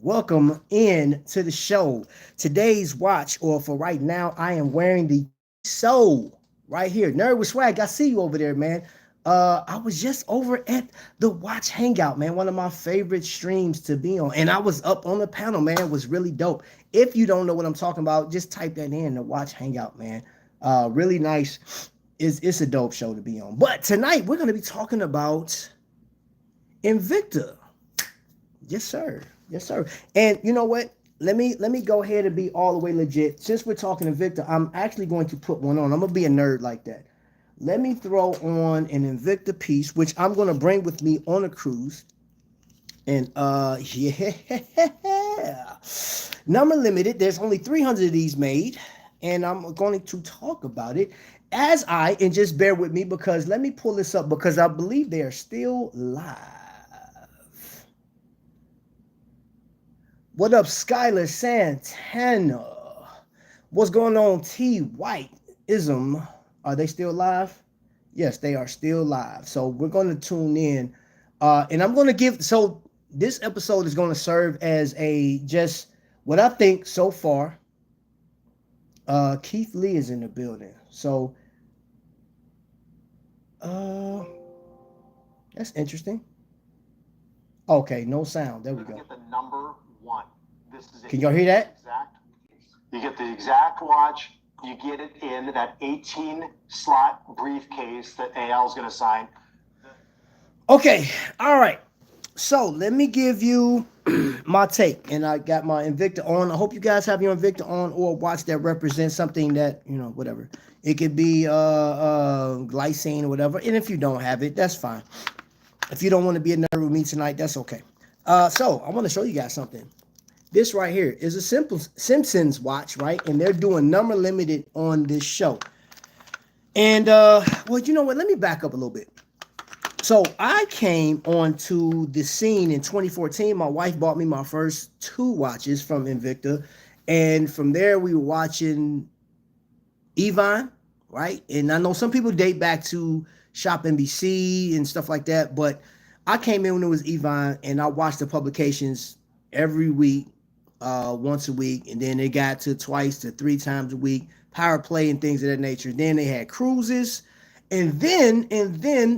Welcome in to the show. Today's watch, or for right now, I am wearing the Soul right here. Nerd with Swag. I see you over there, man. I was just over at the Watch Hangout, man. One of my favorite streams to be on. And I was up on the panel, man. It was really dope. If you don't know what I'm talking about, just type that in, the Watch Hangout, man. Really nice. It's a dope show to be on. But tonight we're gonna be talking about Invicta. Yes, sir. Yes, sir. And you know what? Let me go ahead and be all the way legit. Since we're talking Invicta, I'm actually going to put one on. I'm gonna be a nerd like that. Let me throw on an Invicta piece, which I'm gonna bring with me on a cruise. And yeah. Number limited. There's only 300 of these made, and I'm going to talk about it and just bear with me because let me pull this up because I believe they are still live. What up, Skylar Santana? What's going on, T White Ism? Are they still live? Yes, they are still live. So we're going to tune in. And I'm going to so this episode is going to serve as just what I think so far. Keith Lee is in the building. So that's interesting. Okay, no sound. There we go. Get the number one. This is it. Can y'all hear that? You get the exact watch. You get it in that 18 slot briefcase that AL is going to sign. Okay, all right. So let me give you my take, and I got my Invicta on. I hope you guys have your Invicta on or a watch that represents something that whatever. It could be glycine or whatever. And if you don't have it, that's fine. If you don't want to be a nerd with me tonight, that's okay. So I want to show you guys something. This right here is a simple Simpsons watch, right? And they're doing number limited on this show. And well, you know what? Let me back up a little bit. So I came onto the scene in 2014. My wife bought me my first 2 watches from Invicta. And from there, we were watching Evine, right? And I know some people date back to Shop NBC and stuff like that, but I came in when it was Evine, and I watched the publications every week, once a week, and then they got to twice to 3 times a week, power play and things of that nature. Then they had cruises, and then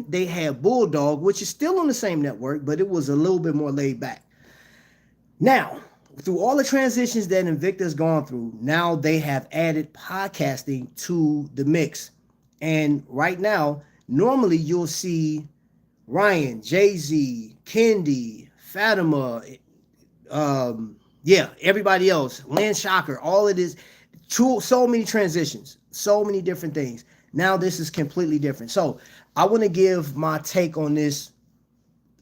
they had Bulldog, which is still on the same network, but it was a little bit more laid back. Now, through all the transitions that Invicta has gone through, now they have added podcasting to the mix. And right now, normally you'll see Ryan, Jay-Z, Kendi, Fatima, everybody else, Lynn Shocker, all of this, so many transitions, so many different things. Now this is completely different. So I want to give my take on this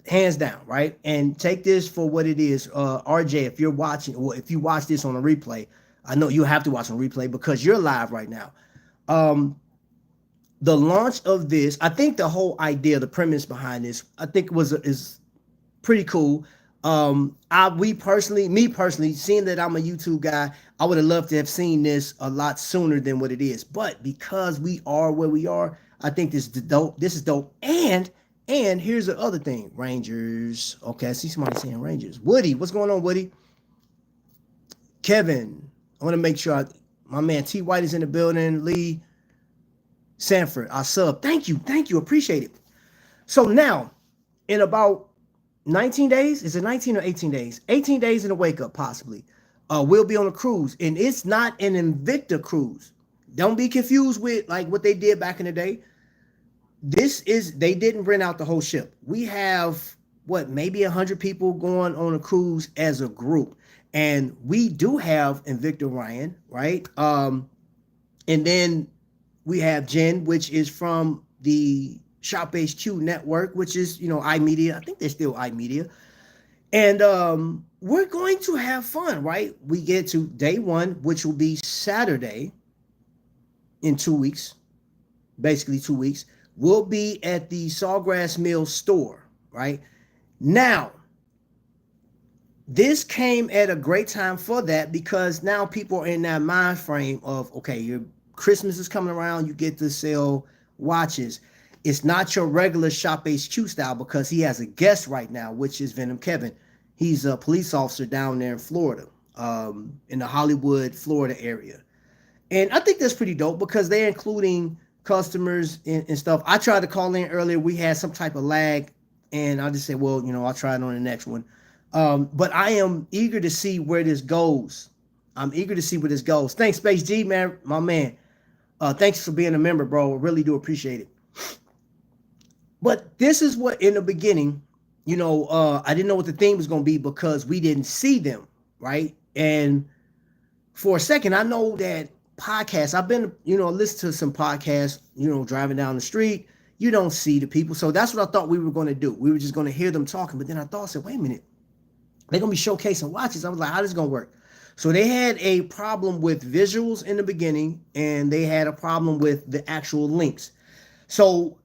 hands down, right? And take this for what it is. RJ, if you're watching, or if you watch this on a replay, I know you have to watch on replay because you're live right now. The launch of this, I think the whole idea, the premise behind this, I think is pretty cool. Me personally, seeing that I'm a YouTube guy, I would have loved to have seen this a lot sooner than what it is. But because we are where we are, I think this is dope. This is dope. And here's the other thing, Rangers. Okay, I see somebody saying Rangers. Woody, what's going on, Woody? Kevin, I want to make sure my man T White is in the building. Lee Sanford, I sub. Thank you. Appreciate it. So now, in about 19 days, is it 19 or 18 days? 18 days in a wake up, possibly. We'll be on a cruise, and it's not an Invicta cruise. Don't be confused with like what they did back in the day. They didn't rent out the whole ship. We have maybe 100 people going on a cruise as a group, and we do have Invicta Ryan, right? And then we have Jen, which is from the Shop HQ network, which is, iMedia. I think they're still iMedia. And we're going to have fun, right? We get to day 1, which will be Saturday in 2 weeks, basically 2 weeks. We'll be at the Sawgrass Mill store, right? Now, this came at a great time for that because now people are in that mind frame of, okay, your Christmas is coming around, you get to sell watches. It's not your regular Shop HQ style because he has a guest right now, which is Venom Kevin. He's a police officer down there in Florida, in the Hollywood, Florida area. And I think that's pretty dope because they're including customers and stuff. I tried to call in earlier. We had some type of lag, and I just said, well, I'll try it on the next one. But I am eager to see where this goes. I'm eager to see where this goes. Thanks, Space G, man, my man. Thanks for being a member, bro. I really do appreciate it. But this is what, in the beginning, I didn't know what the theme was going to be because we didn't see them, right? And for a second, I know that podcasts, I've been, listen to some podcasts, driving down the street. You don't see the people. So that's what I thought we were going to do. We were just going to hear them talking. But then I said, wait a minute. They're going to be showcasing watches. I was like, how this going to work? So they had a problem with visuals in the beginning, and they had a problem with the actual links. So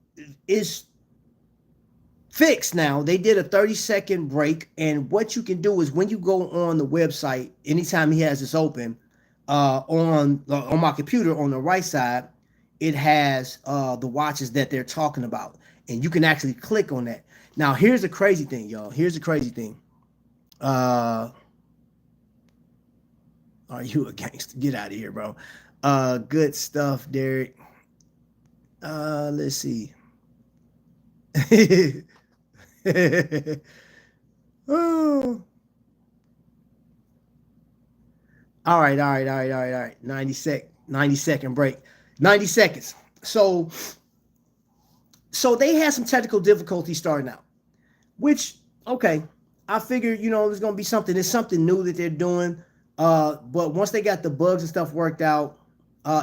it's fixed now. They did a 30-second break, and what you can do is when you go on the website, anytime he has this open, on my computer on the right side, it has the watches that they're talking about, and you can actually click on that. Now, here's the crazy thing, y'all. Here's the crazy thing. Are you a gangster? Get out of here, bro. Good stuff, Derek. Let's see. Oh. All right. 90 second break. 90 seconds. So they had some technical difficulties starting out, which, okay, I figured, there's going to be something. There's something new that they're doing. But once they got the bugs and stuff worked out,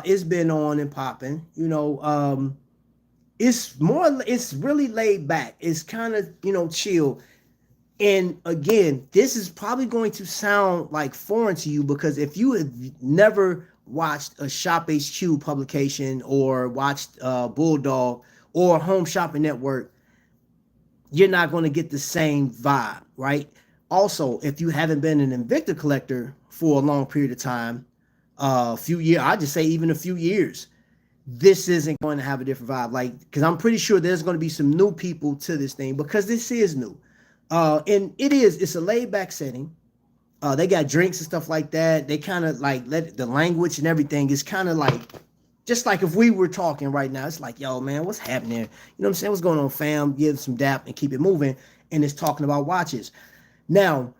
it's been on and popping. It's really laid back. It's kind of, chill. And again, this is probably going to sound like foreign to you because if you have never watched a Shop HQ publication or watched Bulldog or Home Shopping Network, you're not going to get the same vibe, right? Also, if you haven't been an Invicta collector for a long period of time, a few years, I just say even a few years, this isn't going to have a different vibe. Because I'm pretty sure there's going to be some new people to this thing because this is new. And it's a laid back setting. They got drinks and stuff like that. They kind of let the language and everything is kind of just like if we were talking right now, it's like, yo, man, what's happening? You know what I'm saying? What's going on, fam? Give some dap and keep it moving. And it's talking about watches. Now,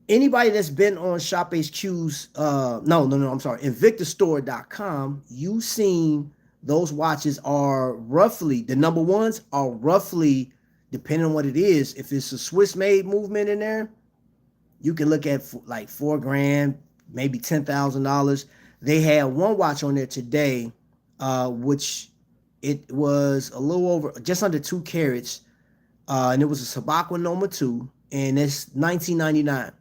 anybody that's been on Shop HQ's, I'm sorry, InvictaStore.com, you've seen those watches are roughly, the number ones are roughly, depending on what it is, if it's a Swiss made movement in there, you can look at like $4,000, maybe $10,000. They had one watch on there today, which it was a little over, just under 2 carats. And it was a Sabakwa Noma 2, and it's $19.99.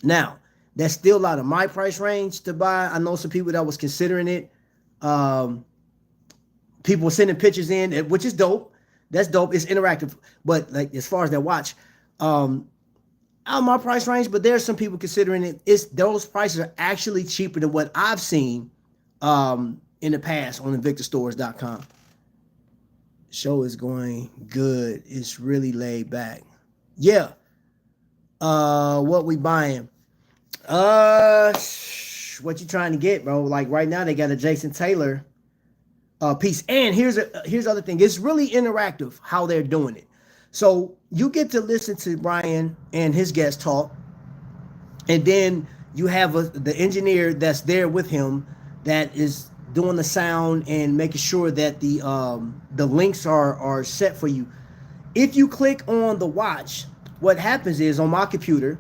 Now, that's still out of my price range to buy. I know some people that was considering it. People were sending pictures in, which is dope. That's dope. It's interactive. But as far as that watch, out of my price range, but there's some people considering it. Those prices are actually cheaper than what I've seen in the past on InvictaStores.com. Show is going good. It's really laid back. Yeah. What we buying? What you trying to get, bro? Like right now, they got a Jason Taylor piece. And here's the other thing. It's really interactive how they're doing it. So you get to listen to Brian and his guest talk, and then you have the engineer that's there with him that is doing the sound and making sure that the links are set for you. If you click on the watch, what happens is on my computer,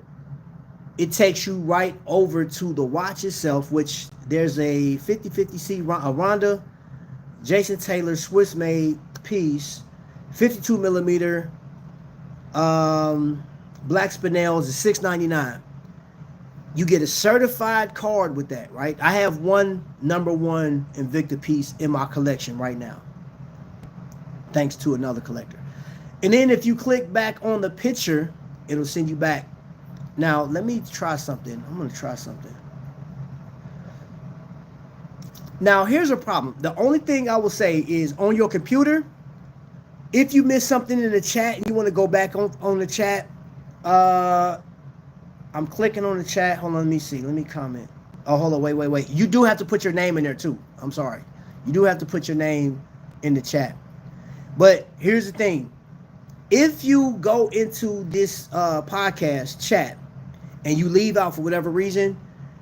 it takes you right over to the watch itself, which there's a 5050C Ronda Jason Taylor Swiss made piece, 52 millimeter, black spinels is $6.99. You get a certified card with that, right? I have one number 1 Invicta piece in my collection right now, thanks to another collector. And then if you click back on the picture, it'll send you back. Now, let me try something. I'm going to try something. Now, here's a problem. The only thing I will say is on your computer, if you miss something in the chat and you want to go back on the chat, I'm clicking on the chat. Hold on, let me see. Let me comment. Oh, hold on. Wait. You do have to put your name in there too. I'm sorry. You do have to put your name in the chat. But here's the thing. If you go into this podcast chat and you leave out for whatever reason,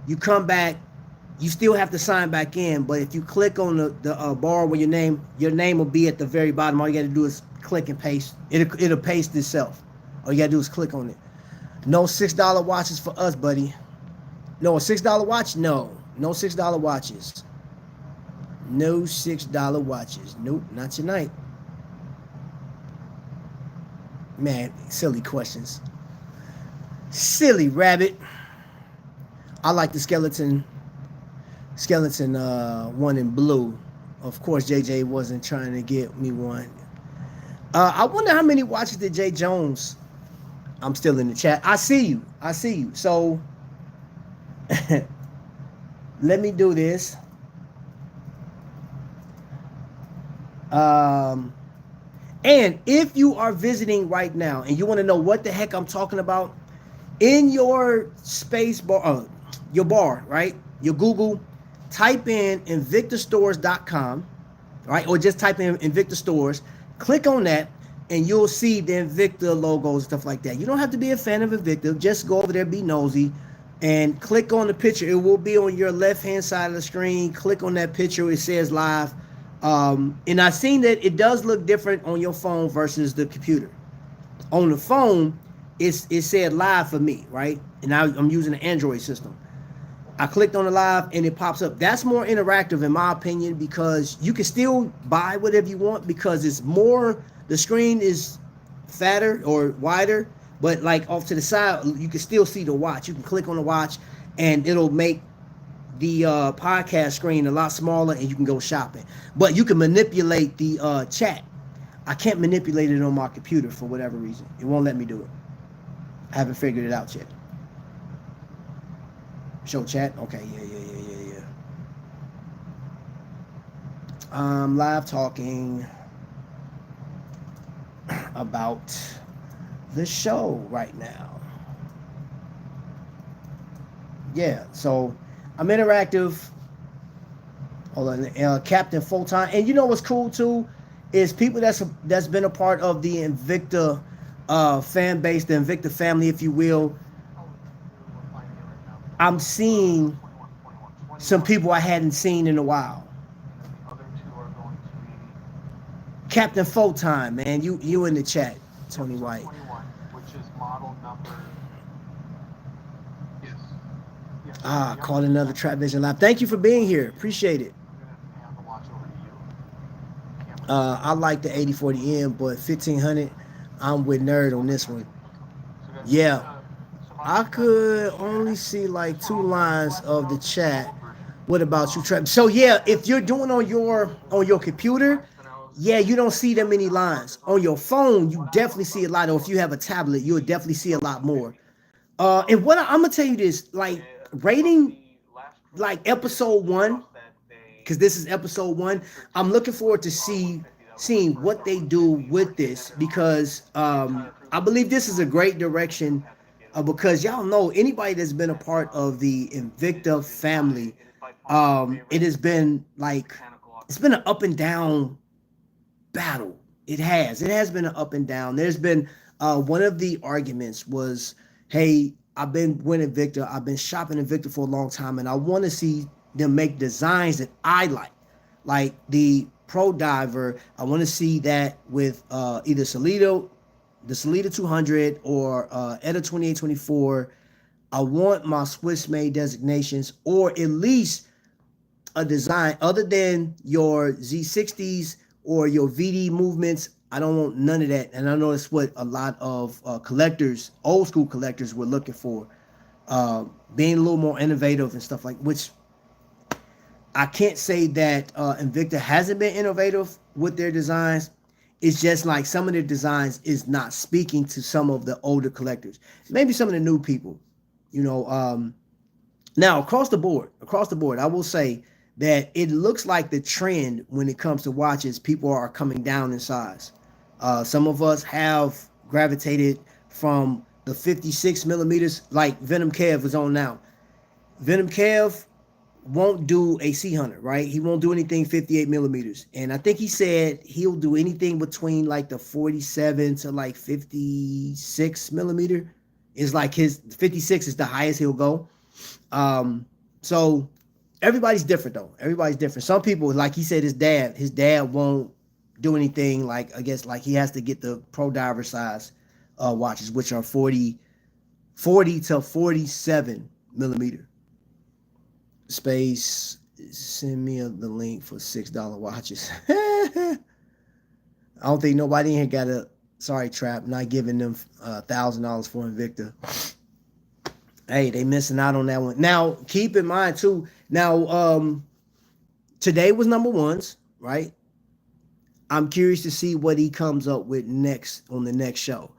you come back, you still have to sign back in. But if you click on the bar where your name will be at the very bottom. All you got to do is click and paste. It'll paste itself. All you got to do is click on it. No $6 watches for us, buddy. No, a $6 watch? No. No $6 watches. No $6 watches. Nope, not tonight. Man, silly questions. Silly rabbit. I like the skeleton one in blue. Of course, JJ wasn't trying to get me one. I wonder how many watches did Jay Jones. I'm still in the chat. I see you. So let me do this. And if you are visiting right now and you want to know what the heck I'm talking about, in your space bar, your bar, right? Your Google, type in invictastores.com, right? Or just type in Invicta Stores, click on that, and you'll see the Invicta logos and stuff like that. You don't have to be a fan of Invicta. Just go over there, be nosy, and click on the picture. It will be on your left-hand side of the screen. Click on that picture. It says live. And I've seen that it does look different on your phone versus the computer. On the phone, it said live for me, right? And I'm using an Android system. I clicked on the live and it pops up. That's more interactive in my opinion because you can still buy whatever you want because it's more, the screen is fatter or wider, but like off to the side, you can still see the watch. You can click on the watch and it'll make the podcast screen a lot smaller and you can go shopping. But you can manipulate the chat. I can't manipulate it on my computer for whatever reason. It won't let me do it. I haven't figured it out yet. Show chat? Okay, yeah. I'm live talking about the show right now. Yeah, so I'm interactive. Hold on, Captain Full Time. And you know what's cool too is people that's been a part of the Invicta fan base, the Invicta family, if you will. I'm seeing some people I hadn't seen in a while. Captain Full Time, man, you in the chat, Tony White. Which is model number. Ah, caught another Trapvision live. Thank you for being here. Appreciate it. I like the 8040M, but 1500, I'm with Nerd on this one. Yeah, I could only see like 2 lines of the chat. What about you, Trap? So yeah, if you're doing on your computer, yeah, you don't see that many lines. On your phone, you definitely see a lot. Or if you have a tablet, you'll definitely see a lot more. And what I'm gonna tell you this, like rating, like episode 1, because this is episode 1. I'm looking forward to seeing what they do with this because I believe this is a great direction. Because y'all know anybody that's been a part of the Invicta family, it has been like it's been an up and down battle. It has been an up and down. There's been one of the arguments was, hey, I've been winning Invicta, I've been shopping Invicta for a long time, and I want to see them make designs that I like the Pro Diver. I want to see that with either the Salida 200 or ETA 2824. I want my Swiss made designations or at least a design other than your Z60s or your VD movements. I don't want none of that. And I know that's what a lot of collectors, old school collectors, were looking for. Being a little more innovative and stuff like, which I can't say that Invicta hasn't been innovative with their designs. It's just like some of their designs is not speaking to some of the older collectors. Maybe some of the new people, you know. Now, across the board, I will say that it looks like the trend when it comes to watches, people are coming down in size. Some of us have gravitated from the 56 millimeters, like Venom Kev is on now. Venom Kev won't do a C Hunter, right? He won't do anything 58 millimeters. And I think he said he'll do anything between like the 47 to like 56 millimeter. Is like his 56 is the highest he'll go. So everybody's different though. Everybody's different. Some people, like he said, his dad won't do anything like, I guess, like he has to get the pro diver size watches, which are 40 to 47 millimeter. Space, send me the link for $6 watches. I don't think nobody in here got a, sorry Trap, not giving them $1,000 for Invicta. Hey, they missing out on that one. Now, keep in mind too, now today was number ones, right? I'm curious to see what he comes up with next on the next show.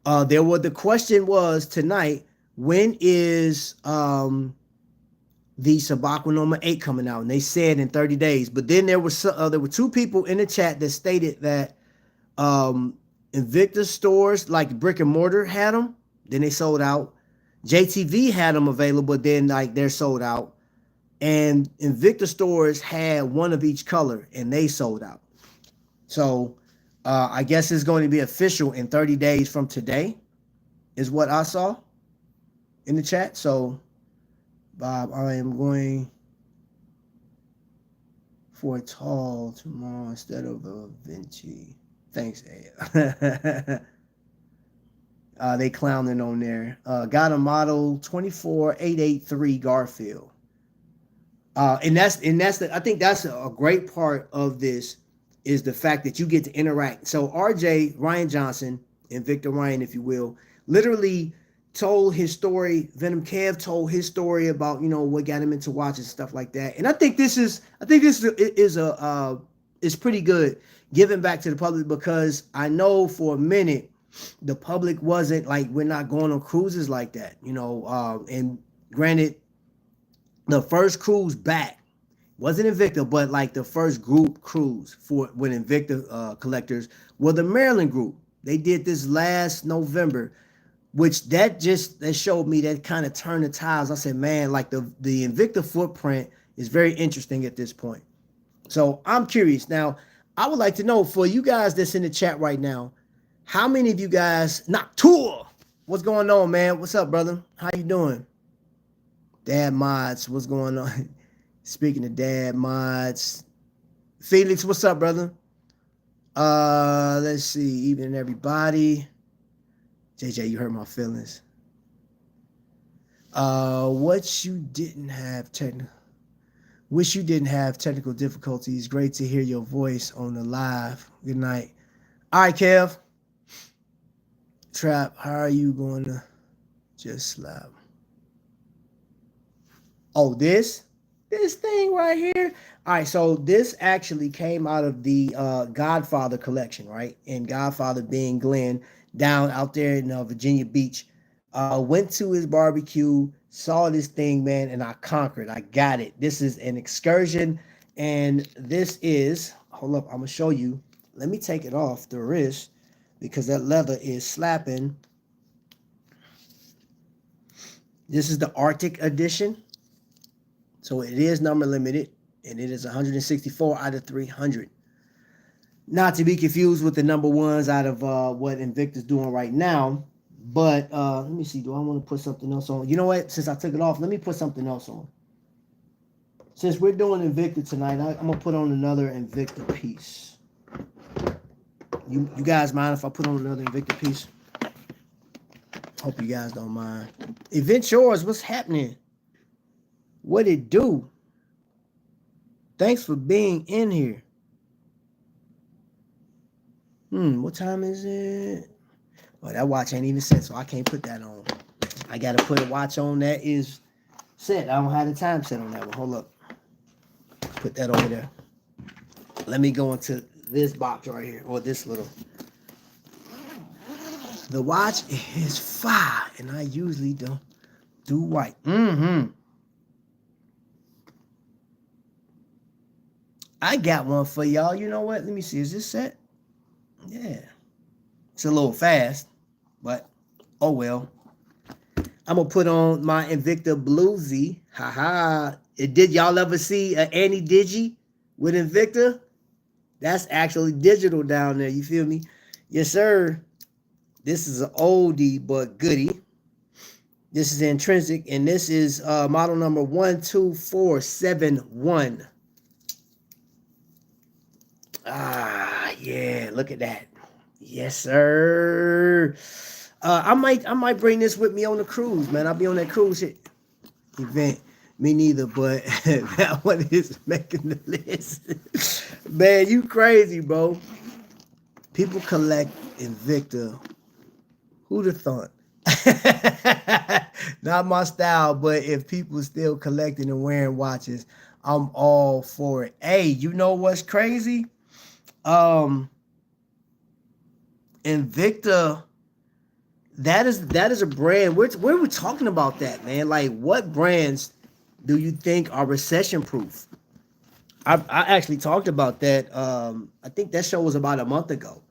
The question was tonight, when is the Sabakwa number 8 coming out? And they said in 30 days. But then there were two people in the chat that stated that Invicta stores, like brick and mortar, had them. Then they sold out. JTV had them available. Then like they're sold out. And Invicta stores had one of each color, and they sold out. So I guess it's going to be official in 30 days from today, is what I saw in the chat. So, Bob, I am going for a tall tomorrow instead of a Vinci. Thanks, Ed. They clowning on there. Got a model 24883 Garfield. And that's I think that's a great part of this, is the fact that you get to interact. So RJ, Ryan Johnson, Invicta Ryan, if you will, literally told his story. Venom Kev told his story about, you know, what got him into watches and stuff like that. And I think this is pretty good giving back to the public, because I know for a minute the public wasn't like, we're not going on cruises like that, you know. And granted, the first cruise back wasn't Invicta, but like the first group cruise for when Invicta collectors were the Maryland group. They did this last November, which that showed me, that kind of turned the tides. I said, man, like the Invicta footprint is very interesting at this point. So I'm curious. Now, I would like to know, for you guys that's in the chat right now, how many of you guys, Noctua, what's going on, man? What's up, brother? How you doing? Dad Mods, what's going on? Speaking of Dad Mods, Felix, what's up, brother? Let's see, evening everybody. JJ, you hurt my feelings. Wish you didn't have technical difficulties. Great to hear your voice on the live. Good night. All right, Kev. Trap, how are you going to just slap? Oh, this thing right here. All right, so this actually came out of the Godfather collection, right? And Godfather being Glenn, down out there in Virginia Beach. Went to his barbecue, saw this thing, man, and I conquered. I got it. This is an excursion, and this is, hold up, I'm gonna show you. Let me take it off the wrist, because that leather is slapping. This is the Arctic edition. So it is number limited, and it is 164 out of 300. Not to be confused with the number ones out of what Invicta's doing right now. But let me see. Do I want to put something else on? You know what? Since I took it off, let me put something else on. Since we're doing Invicta tonight, I'm going to put on another Invicta piece. You guys mind if I put on another Invicta piece? Hope you guys don't mind. Event yours, what's happening? What it do? Thanks for being in here. What time is it? Oh, that watch ain't even set, so I can't put that on. I gotta put a watch on that is set. I don't have the time set on that one. Hold up. Put that over there. Let me go into this box right here, or this little. The watch is fire, and I usually don't do white. I got one for y'all. You know what? Let me see. Is this set? Yeah. It's a little fast, but Oh well. I'm gonna put on my Invicta Bluesy. Haha. Did y'all ever see an Annie Digi with Invicta? That's actually digital down there. You feel me? Yes, sir. This is an oldie but goodie. This is intrinsic, and this is model number 12471. Ah, yeah, look at that. Yes, sir. I might bring this with me on the cruise, man. I'll be on that cruise event. Me neither, but that one is making the list. Man, you crazy, bro. People collect Invicta. Who'd have thought? Not my style, but if people still collecting and wearing watches, I'm all for it. Hey, you know what's crazy? Invicta, that is a brand. We're talking about that, man. Like, what brands do you think are recession proof? I actually talked about that. I think that show was about a month ago.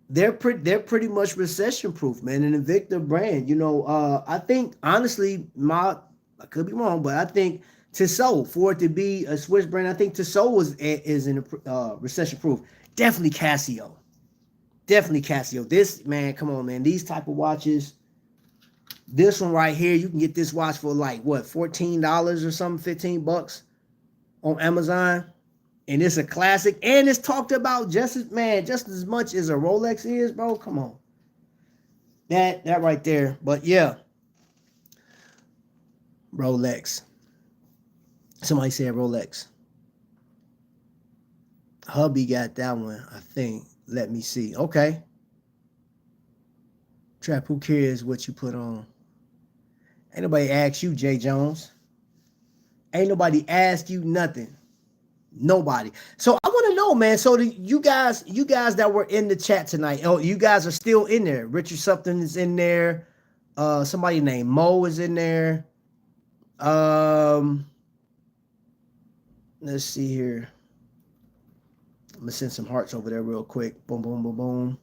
They're pretty much recession proof, man. An Invicta brand, I think honestly, I could be wrong, but I think Tissot, for it to be a Swiss brand, I think Tissot is in a recession proof. Definitely Casio. Definitely Casio. This, man, come on, man. These type of watches. This one right here, you can get this watch for like what, $14 or something, $15 on Amazon. And it's a classic, and it's talked about just as much as a Rolex is, bro. Come on, that right there. But yeah, Rolex. Somebody said Rolex. Hubby got that one, I think. Let me see. Okay, Trap. Who cares what you put on? Ain't nobody asked you, Jay Jones. Ain't nobody asked you nothing. Nobody. So I want to know, man. So you guys that were in the chat tonight, oh, you guys are still in there. Richard Supton is in there. Somebody named Mo is in there. Let's see here. I'm gonna send some hearts over there real quick. Boom, boom, boom, boom.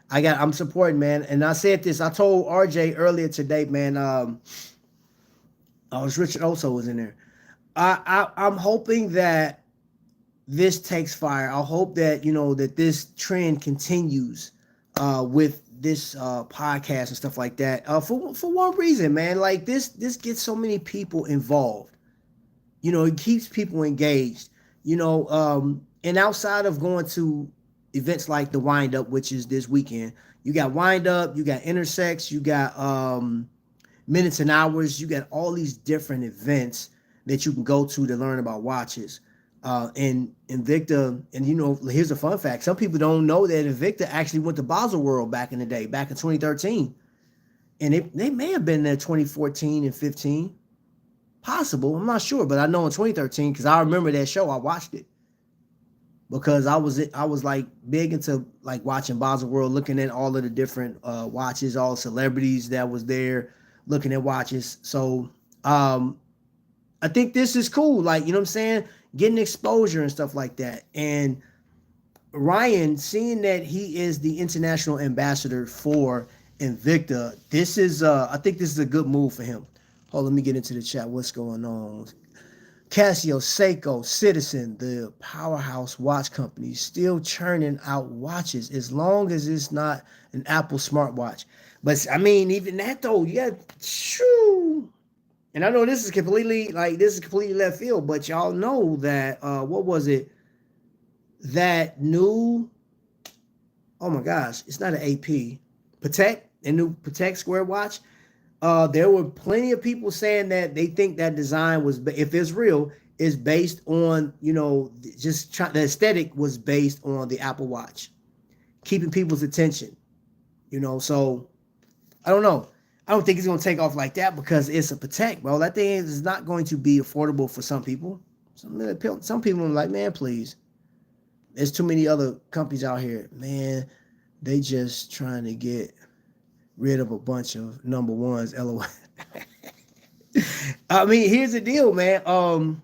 I'm supporting, man. And I said this. I told RJ earlier today, man. Richard also was in there. I'm hoping that this takes fire. I hope that that this trend continues with this podcast and stuff like that. For one reason, man, like this gets so many people involved. It keeps people engaged. And outside of going to events like the Wind Up, which is this weekend, you got Wind Up, you got Intersex, you got Minutes and Hours, you got all these different events that you can go to learn about watches. And Invicta, and here's a fun fact. Some people don't know that Invicta actually went to Basel World back in the day, back in 2013. And they may have been there 2014 and 15. Possible. I'm not sure, but I know in 2013, because I remember that show. I watched it. Because I was like big into like watching Basel World, looking at all of the different watches, all the celebrities that was there, looking at watches. So I think this is cool. Like, you know what I'm saying? Getting exposure and stuff like that. And Ryan, seeing that he is the international ambassador for Invicta, this is I think this is a good move for him. Hold on, let me get into the chat. What's going on? Casio, Seiko, Citizen, the powerhouse watch company, still churning out watches as long as it's not an Apple smartwatch. But I mean, even that though, you got shoo. And I know this is completely left field, but y'all know that what was it? That new, oh my gosh, it's not an AP. Patek, a new Patek Square watch. There were plenty of people saying that they think that design was, if it's real, is based on, the aesthetic was based on the Apple Watch, keeping people's attention, so I don't know. I don't think it's going to take off like that because it's a Patek, bro. That thing is not going to be affordable for some people. Some people are like, man, please. There's too many other companies out here. Man, they just trying to get rid of a bunch of number ones, LOL. I mean, here's the deal, man.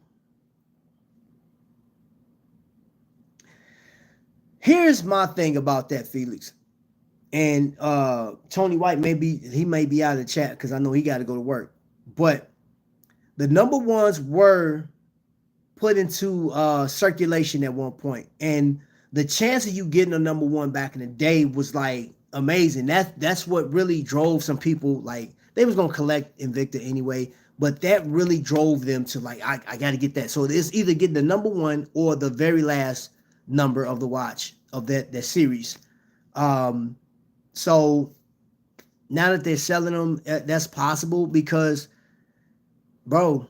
Here's my thing about that, Felix. And Tony White may be out of the chat because I know he got to go to work. But the number ones were put into circulation at one point, and the chance of you getting a number one back in the day was like amazing. That's what really drove some people. Like, they was gonna collect Invicta anyway, but that really drove them to like, I got to get that. So it's either getting the number one or the very last number of the watch of that series. So now that they're selling them, that's possible because, bro,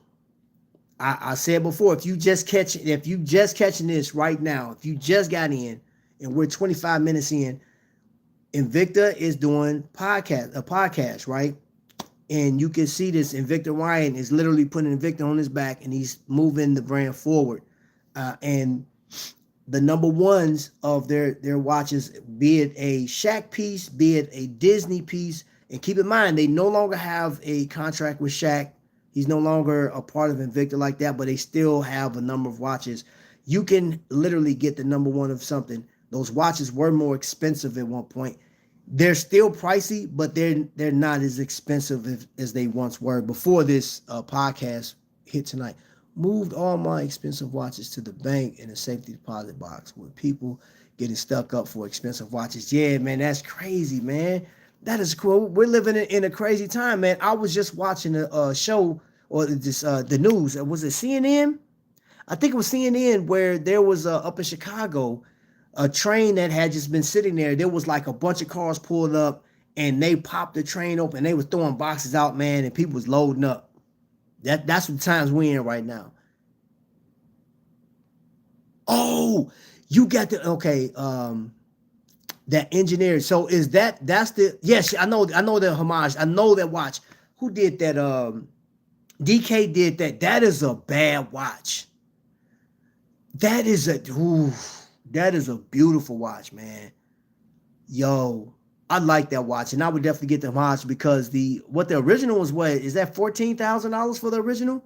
I said before, if you just catching this right now, if you just got in and we're 25 minutes in, Invicta is doing a podcast, right? And you can see this. Invicta Ryan is literally putting Invicta on his back and he's moving the brand forward. And the number ones of their watches, be it a Shaq piece, be it a Disney piece, and keep in mind, they no longer have a contract with Shaq. He's no longer a part of Invicta like that, but they still have a number of watches. You can literally get the number one of something. Those watches were more expensive at one point. They're still pricey, but they're not as expensive as they once were before this podcast hit tonight. Moved all my expensive watches to the bank in a safety deposit box with people getting stuck up for expensive watches. Yeah, man, that's crazy, man. That is cool. We're living in a crazy time, man. I was just watching a show or this the news. Was it CNN? I think it was CNN where there was up in Chicago a train that had just been sitting there. There was like a bunch of cars pulled up and they popped the train open. They was throwing boxes out, man, and people was loading up. That's the times we're in right now. Oh, you got the okay. That engineer. So that's the yes, I know the Homage. I know that watch. Who did that? DK did that. That is a bad watch. That is a beautiful watch, man. Yo, I like that watch, and I would definitely get the Homage because the original was what? Is that $14,000 for the original?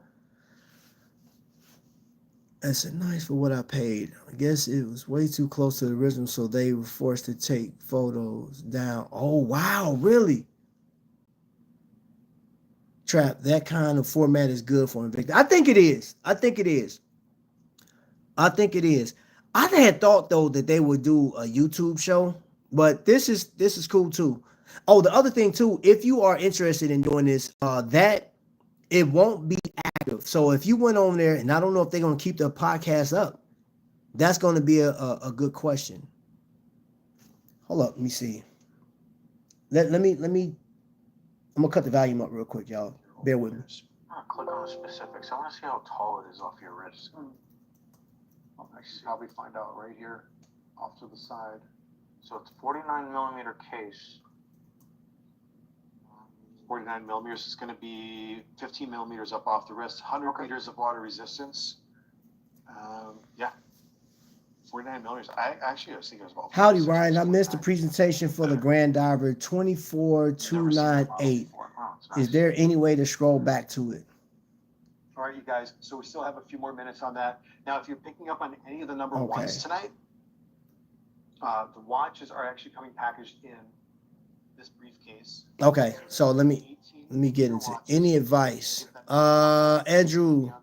I said, nice for what I paid. I guess it was way too close to the original, so they were forced to take photos down. Oh, wow, really? Trap, that kind of format is good for Invicta. I think it is. I had thought, though, that they would do a YouTube show, but this is cool, too. Oh, the other thing, too, if you are interested in doing this, that it won't be active. So if you went on there, and I don't know if they're going to keep the podcast up, that's going to be a good question. Hold up, let me see. Let me. I'm gonna cut the volume up real quick, y'all. Bear with me. Click on the specifics. I want to see how tall it is off your wrist. I should probably find out right here, off to the side. So it's 49 millimeter case. 49 millimeters is going to be 15 millimeters up off the wrist, 100 meters of water resistance. Yeah, 49 millimeters. I was thinking it was about. Howdy, Ryan. I missed the presentation for the Grand Diver 24298. Is there any way to scroll back to it? All right, you guys. So we still have a few more minutes on that. Now, if you're picking up on any of the number ones tonight, the watches are actually coming packaged in this briefcase. Okay, so let me get into any advice. Andrew,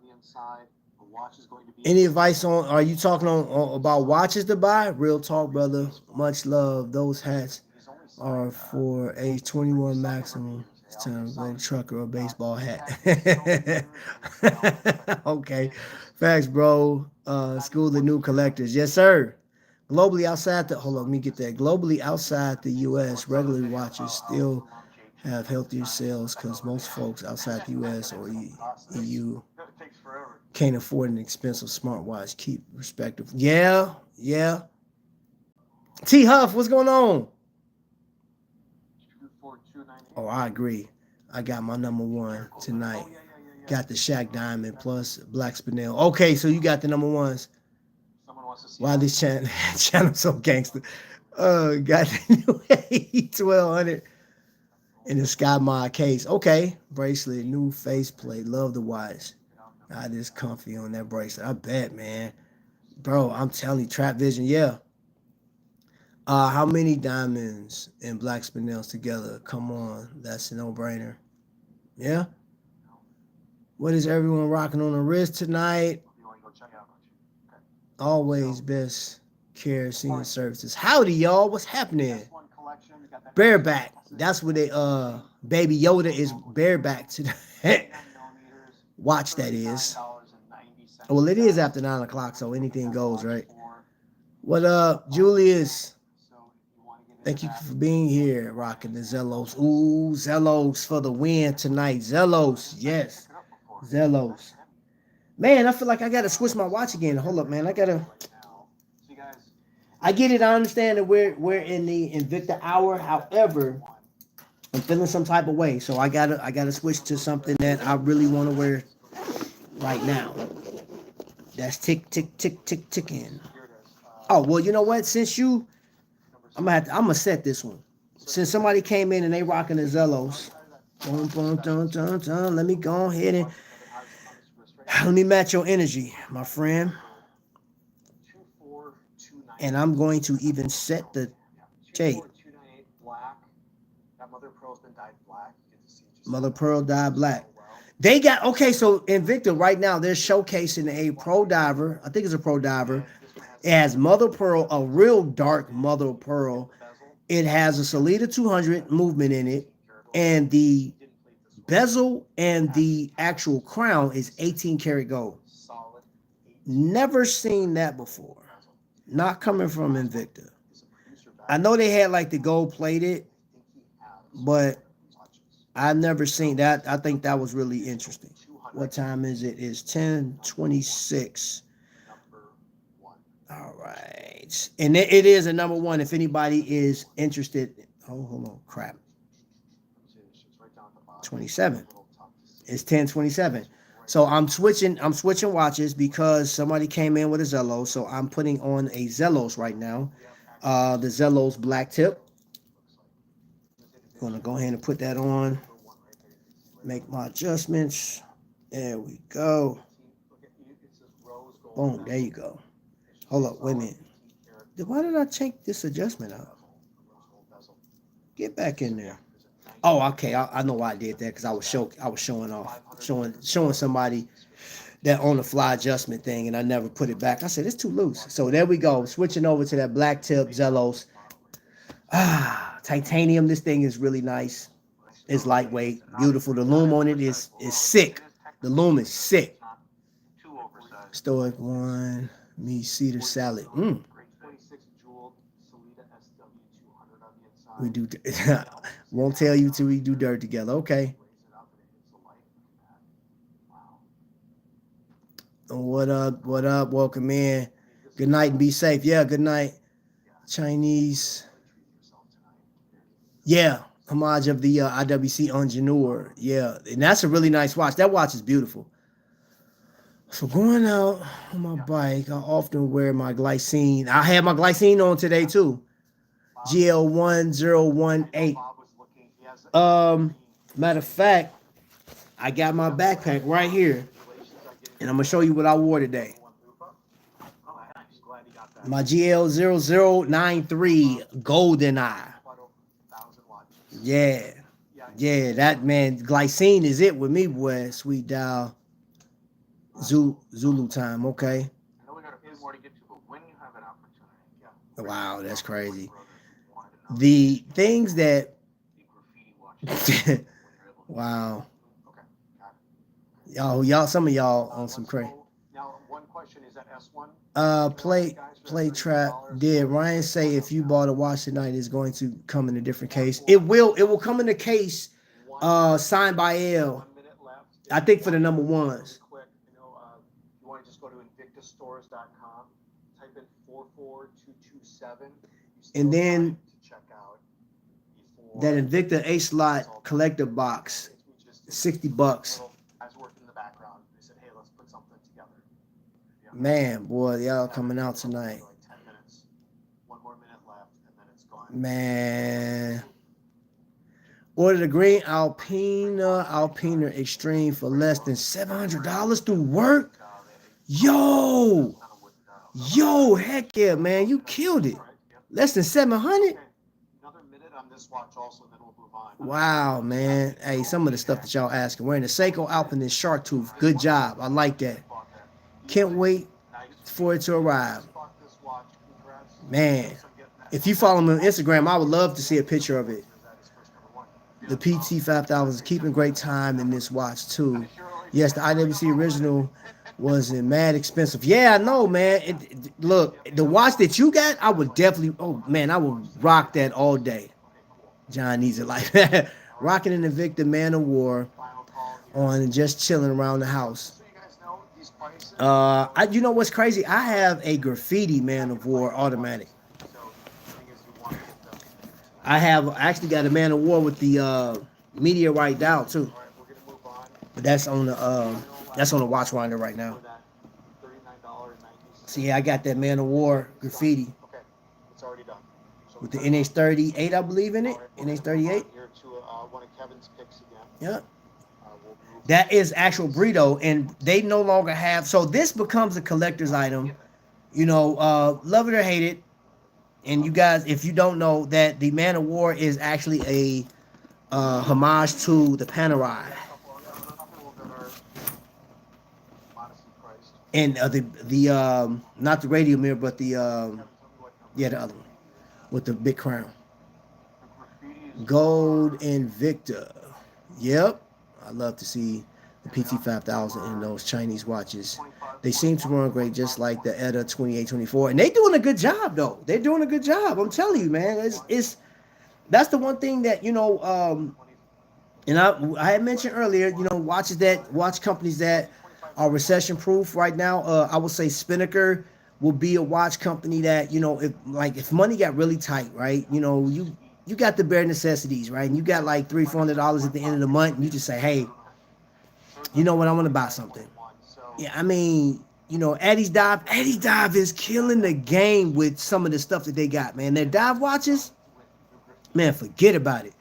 any advice on? Are you talking on about watches to buy? Real talk, brother. Much love. Those hats are for age 21 maximum. It's time to play trucker or baseball hat. Okay, facts, bro. School the new collectors. Yes, sir. Globally outside hold on, let me get that. Globally outside the U.S., regular watches still have healthier sales because most folks outside the U.S. or EU can't afford an expensive smartwatch. Keep respective. Yeah. T Huff, what's going on? Oh, I agree. I got my number one tonight. Got the Shaq Diamond plus Black Spinel. Okay, so you got the number ones. Why this channel so gangster? Got the new 1200 in the Sky Mod case. Okay, bracelet, new faceplate. Love the watch. I just comfy on that bracelet. I bet, man. Bro, I'm telling you, Trapvision, yeah. How many diamonds and black spinels together? Come on, that's a no-brainer. Yeah. What is everyone rocking on the wrist tonight? Always best care senior services. Howdy, y'all. What's happening? Bareback. That's what they Baby Yoda is bareback today. Watch that is. Well, it is after 9 o'clock, so anything goes, right? What up, Julius? Thank you for being here, rocking the Zellos. Ooh, Zellos for the win tonight. Zellos, yes. Zellos. Man, I feel like I gotta switch my watch again. Hold up, man. I get it. I understand that we're in the Invicta hour. However, I'm feeling some type of way, so I gotta switch to something that I really want to wear right now. That's ticking. Oh well, you know what? Since I'm gonna set this one. Since somebody came in and they rocking the Zellos, boom, boom, dun, dun, dun, let me go ahead and let me match your energy, my friend. And I'm going to even set the Jade. Mother Pearl dyed black. They got, okay, so Invicta right now, they're showcasing a pro diver. I think it's a pro diver. It has Mother Pearl, a real dark Mother Pearl. It has a Salida 200 movement in it. And the bezel and the actual crown is 18 karat gold. Never seen that before. Not coming from Invicta. I know they had like the gold plated, but I've never seen that. I think that was really interesting. What time is it? It's 10:26. All right. And it is a number one if anybody is interested. Oh, hold on. Crap. 27. It's 10:27. So I'm switching watches because somebody came in with a Zellos. So I'm putting on a Zellos right now. The Zellos black tip. Gonna go ahead and put that on. Make my adjustments. There we go. Boom, there you go. Hold up, wait a minute. Why did I take this adjustment out? Get back in there. Oh, okay. I know why I did that because I was showing off, showing somebody that on the fly adjustment thing, and I never put it back. I said it's too loose. So there we go. Switching over to that black tip Zellos. Titanium. This thing is really nice. It's lightweight, beautiful. The loom on it is sick. The loom is sick. Stoic one, me cedar salad. We do. Won't tell you till we do dirt together. Okay. What up? What up? Welcome in. Good night and be safe. Yeah. Good night. Chinese. Yeah. Homage of the IWC Ingenieur. Yeah. And that's a really nice watch. That watch is beautiful. So going out on my bike, I often wear my glycine. I had my glycine on today too. GL1018. Matter of fact, I got my backpack right here. And I'm gonna show you what I wore today. My GL0093 Golden Eye. Yeah. Yeah, that man, glycine is it with me, boy. Sweet dial. Zulu time, okay. Wow, that's crazy. The things that wow. Y'all, some of y'all on some crazy. Now, one question is that S1. Play trap. Did Ryan say if you bought a watch tonight, it's going to come in a different case? It will come in a case signed by L. I think for the number ones. You want to just go to invictastores.com, type in 44227, and then that Invicta A slot collector box, $60. Guys worked in the background. They said, hey, let's put something together. Man, boy, y'all coming out tonight. 10 minutes. One more minute left, and then it's gone. Man. Order the green Alpina Extreme for less than $700 through work. Yo, heck yeah, man, you killed it. Less than 700. Okay. Another minute on this watch also, then we'll move on. Wow, man. Hey, some of the stuff that y'all asking. Wearing the Seiko Alpinist Shark Tooth. Good job. I like that. Can't wait for it to arrive. Man, if you follow me on Instagram, I would love to see a picture of it. The PT 5000 is keeping great time in this watch too. Yes, the IWC original was mad expensive. Yeah, I know, man. Look, the watch that you got, I would definitely. Oh man, I would rock that all day. John needs it like that. Rocking an Invicta Man of War on and just chilling around the house. You know what's crazy? I have a graffiti Man of War automatic. I actually got a Man of War with the meteorite dial too. But that's on the watch winder right now. So yeah, I got that Man of War graffiti. Okay, it's already done. With the NH38, I believe in it. NH38. Here to one of Kevin's picks again. Yeah. That is actual Brito, and they no longer have. So this becomes a collector's item. You know, love it or hate it. And you guys, if you don't know, that the Man of War is actually a homage to the Panerai. And the not the radio mirror, but the the other one with the big crown. Gold Invicta. Yep. I love to see the PT 5000 in those Chinese watches. They seem to run great, just like the ETA 2824. And they doing a good job, though. They're doing a good job. I'm telling you, man. That's the one thing that, you know, and I had mentioned earlier, you know, watch companies that are recession proof right now. I would say Spinnaker will be a watch company that, you know, if money got really tight, right? You know, you got the bare necessities, right? And you got like $300-$400 at the end of the month, and you just say, hey, you know what, I want to buy something. Yeah, I mean, you know, Eddie's Dive is killing the game with some of the stuff that they got, man. Their dive watches, man, forget about it.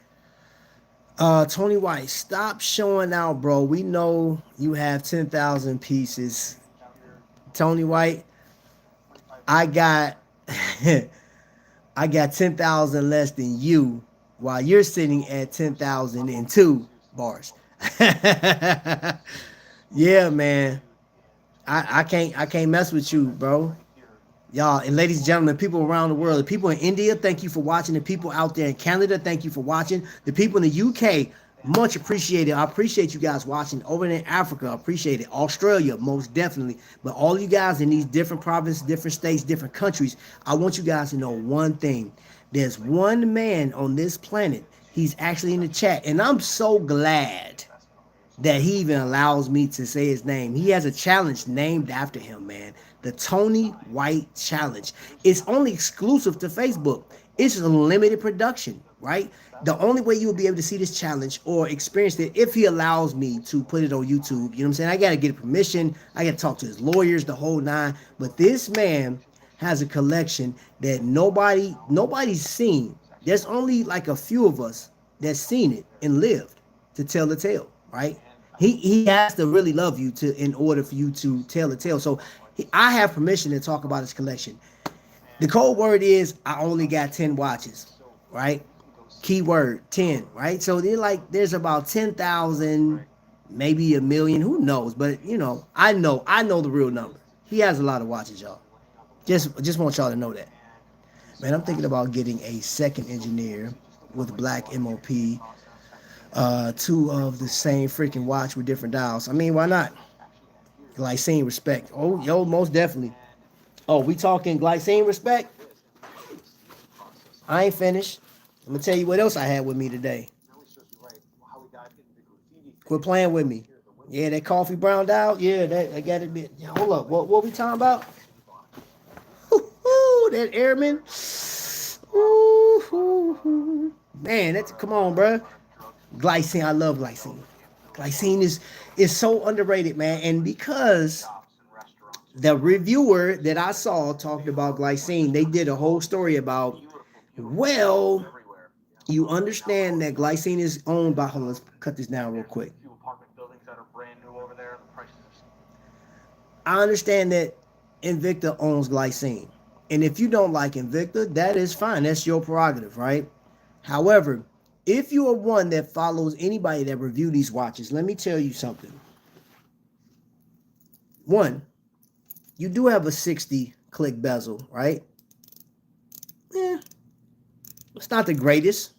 Tony White, stop showing out, bro. We know you have 10,000 pieces. Tony White, I got I got 10,000 less than you, while you're sitting at 10,002 bars. Yeah, man. I can't mess with you, bro. Y'all, and ladies and gentlemen, people around the world, the people in India, thank you for watching. The people out there in Canada, thank you for watching. The people in the UK, much appreciated. I appreciate you guys watching. Over in Africa, I appreciate it. Australia, most definitely. But all you guys in these different provinces, different states, different countries, I want you guys to know one thing. There's one man on this planet. He's actually in the chat. And I'm so glad that he even allows me to say his name. He has a challenge named after him, man. The Tony White Challenge. It's only exclusive to Facebook. It's a limited production, right? The only way you will be able to see this challenge or experience it if he allows me to put it on YouTube. You know what I'm saying? I got to get permission. I got to talk to his lawyers, the whole nine. But this man has a collection that nobody's seen. There's only like a few of us that's seen it and lived to tell the tale, right? He has to really love you in order for you to tell the tale. So I have permission to talk about his collection. The code word is I only got 10 watches, right? Keyword 10, right? So there's about 10,000, maybe a million, who knows? But you know, I know the real number. He has a lot of watches, y'all. Just want y'all to know that. Man, I'm thinking about getting a second engineer with black MOP. Two of the same freaking watch with different dials. I mean, why not? Glycine respect. Oh, yo, most definitely. Oh, we talking glycine respect? I ain't finished. I'm gonna tell you what else I had with me today. Quit playing with me. Yeah, that coffee brown dial. Yeah, that got it. Yeah, hold up. What we talking about? Ooh, that airman. Ooh, man, come on, bro. Glycine, I love glycine. Glycine is so underrated, man. And because the reviewer that I saw talked about glycine, they did a whole story about, well, you understand that glycine is owned by, hold on, let's cut this down real quick. I understand that Invicta owns glycine. And if you don't like Invicta, that is fine. That's your prerogative, right? However, if you are one that follows anybody that review these watches, let me tell you something. One, you do have a 60 click bezel, right? Yeah, it's not the greatest.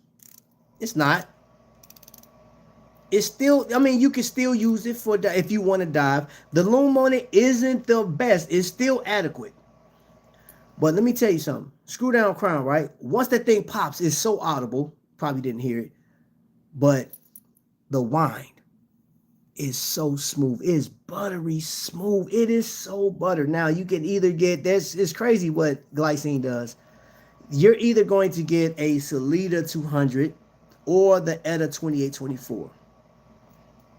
It's not. It's still, I mean, you can still use it for if you want to dive. The loom on it isn't the best. It's still adequate. But let me tell you something. Screw down crown, right? Once that thing pops, it's so audible. Probably didn't hear it. But the wind is so smooth. It's buttery smooth. It is so butter. Now, you can either get, it's crazy what glycine does. You're either going to get a Salida 200 or the ETA 2824.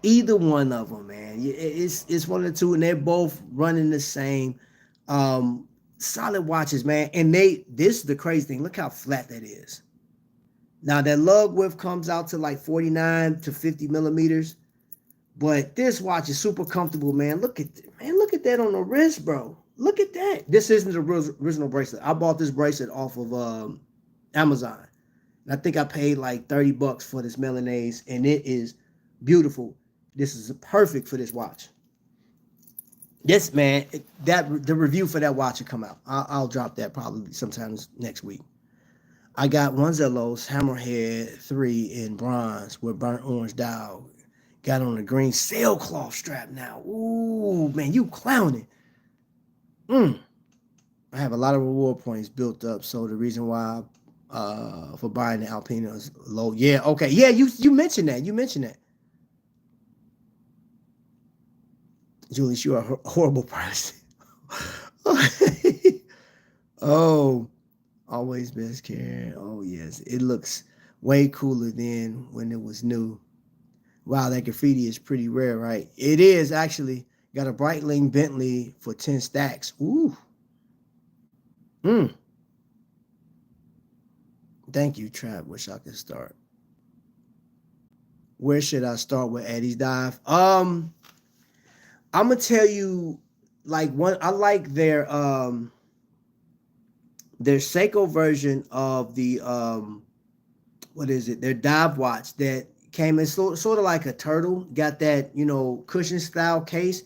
Either one of them, man. It's one of the two, and they're both running the same. Solid watches, man. And this is the crazy thing. Look how flat that is. Now, that lug width comes out to like 49 to 50 millimeters. But this watch is super comfortable, man. Look at that on the wrist, bro. Look at that. This isn't the original bracelet. I bought this bracelet off of Amazon. And I think I paid like $30 for this Milanese, and it is beautiful. This is perfect for this watch. Yes, man. The review for that watch will come out. I'll drop that probably sometimes next week. I got one Zellos Hammerhead 3 in bronze with burnt orange dial. Got on a green sailcloth strap now. Ooh, man, you clowning. I have a lot of reward points built up, so the reason why for buying the Alpina is low. Yeah, okay. Yeah, you mentioned that. You mentioned that. Julius, you're a horrible person. Oh, always best care. Oh, yes. It looks way cooler than when it was new. Wow, that graffiti is pretty rare, right? It is, actually. Got a Breitling Bentley for 10 stacks. Ooh. Thank you, Trap. Wish I could start. Where should I start with Eddie's dive? I'm gonna tell you, like, one. I like their Seiko version of the what is it? Their dive watch that came in sort of like a turtle. Got that, cushion style case.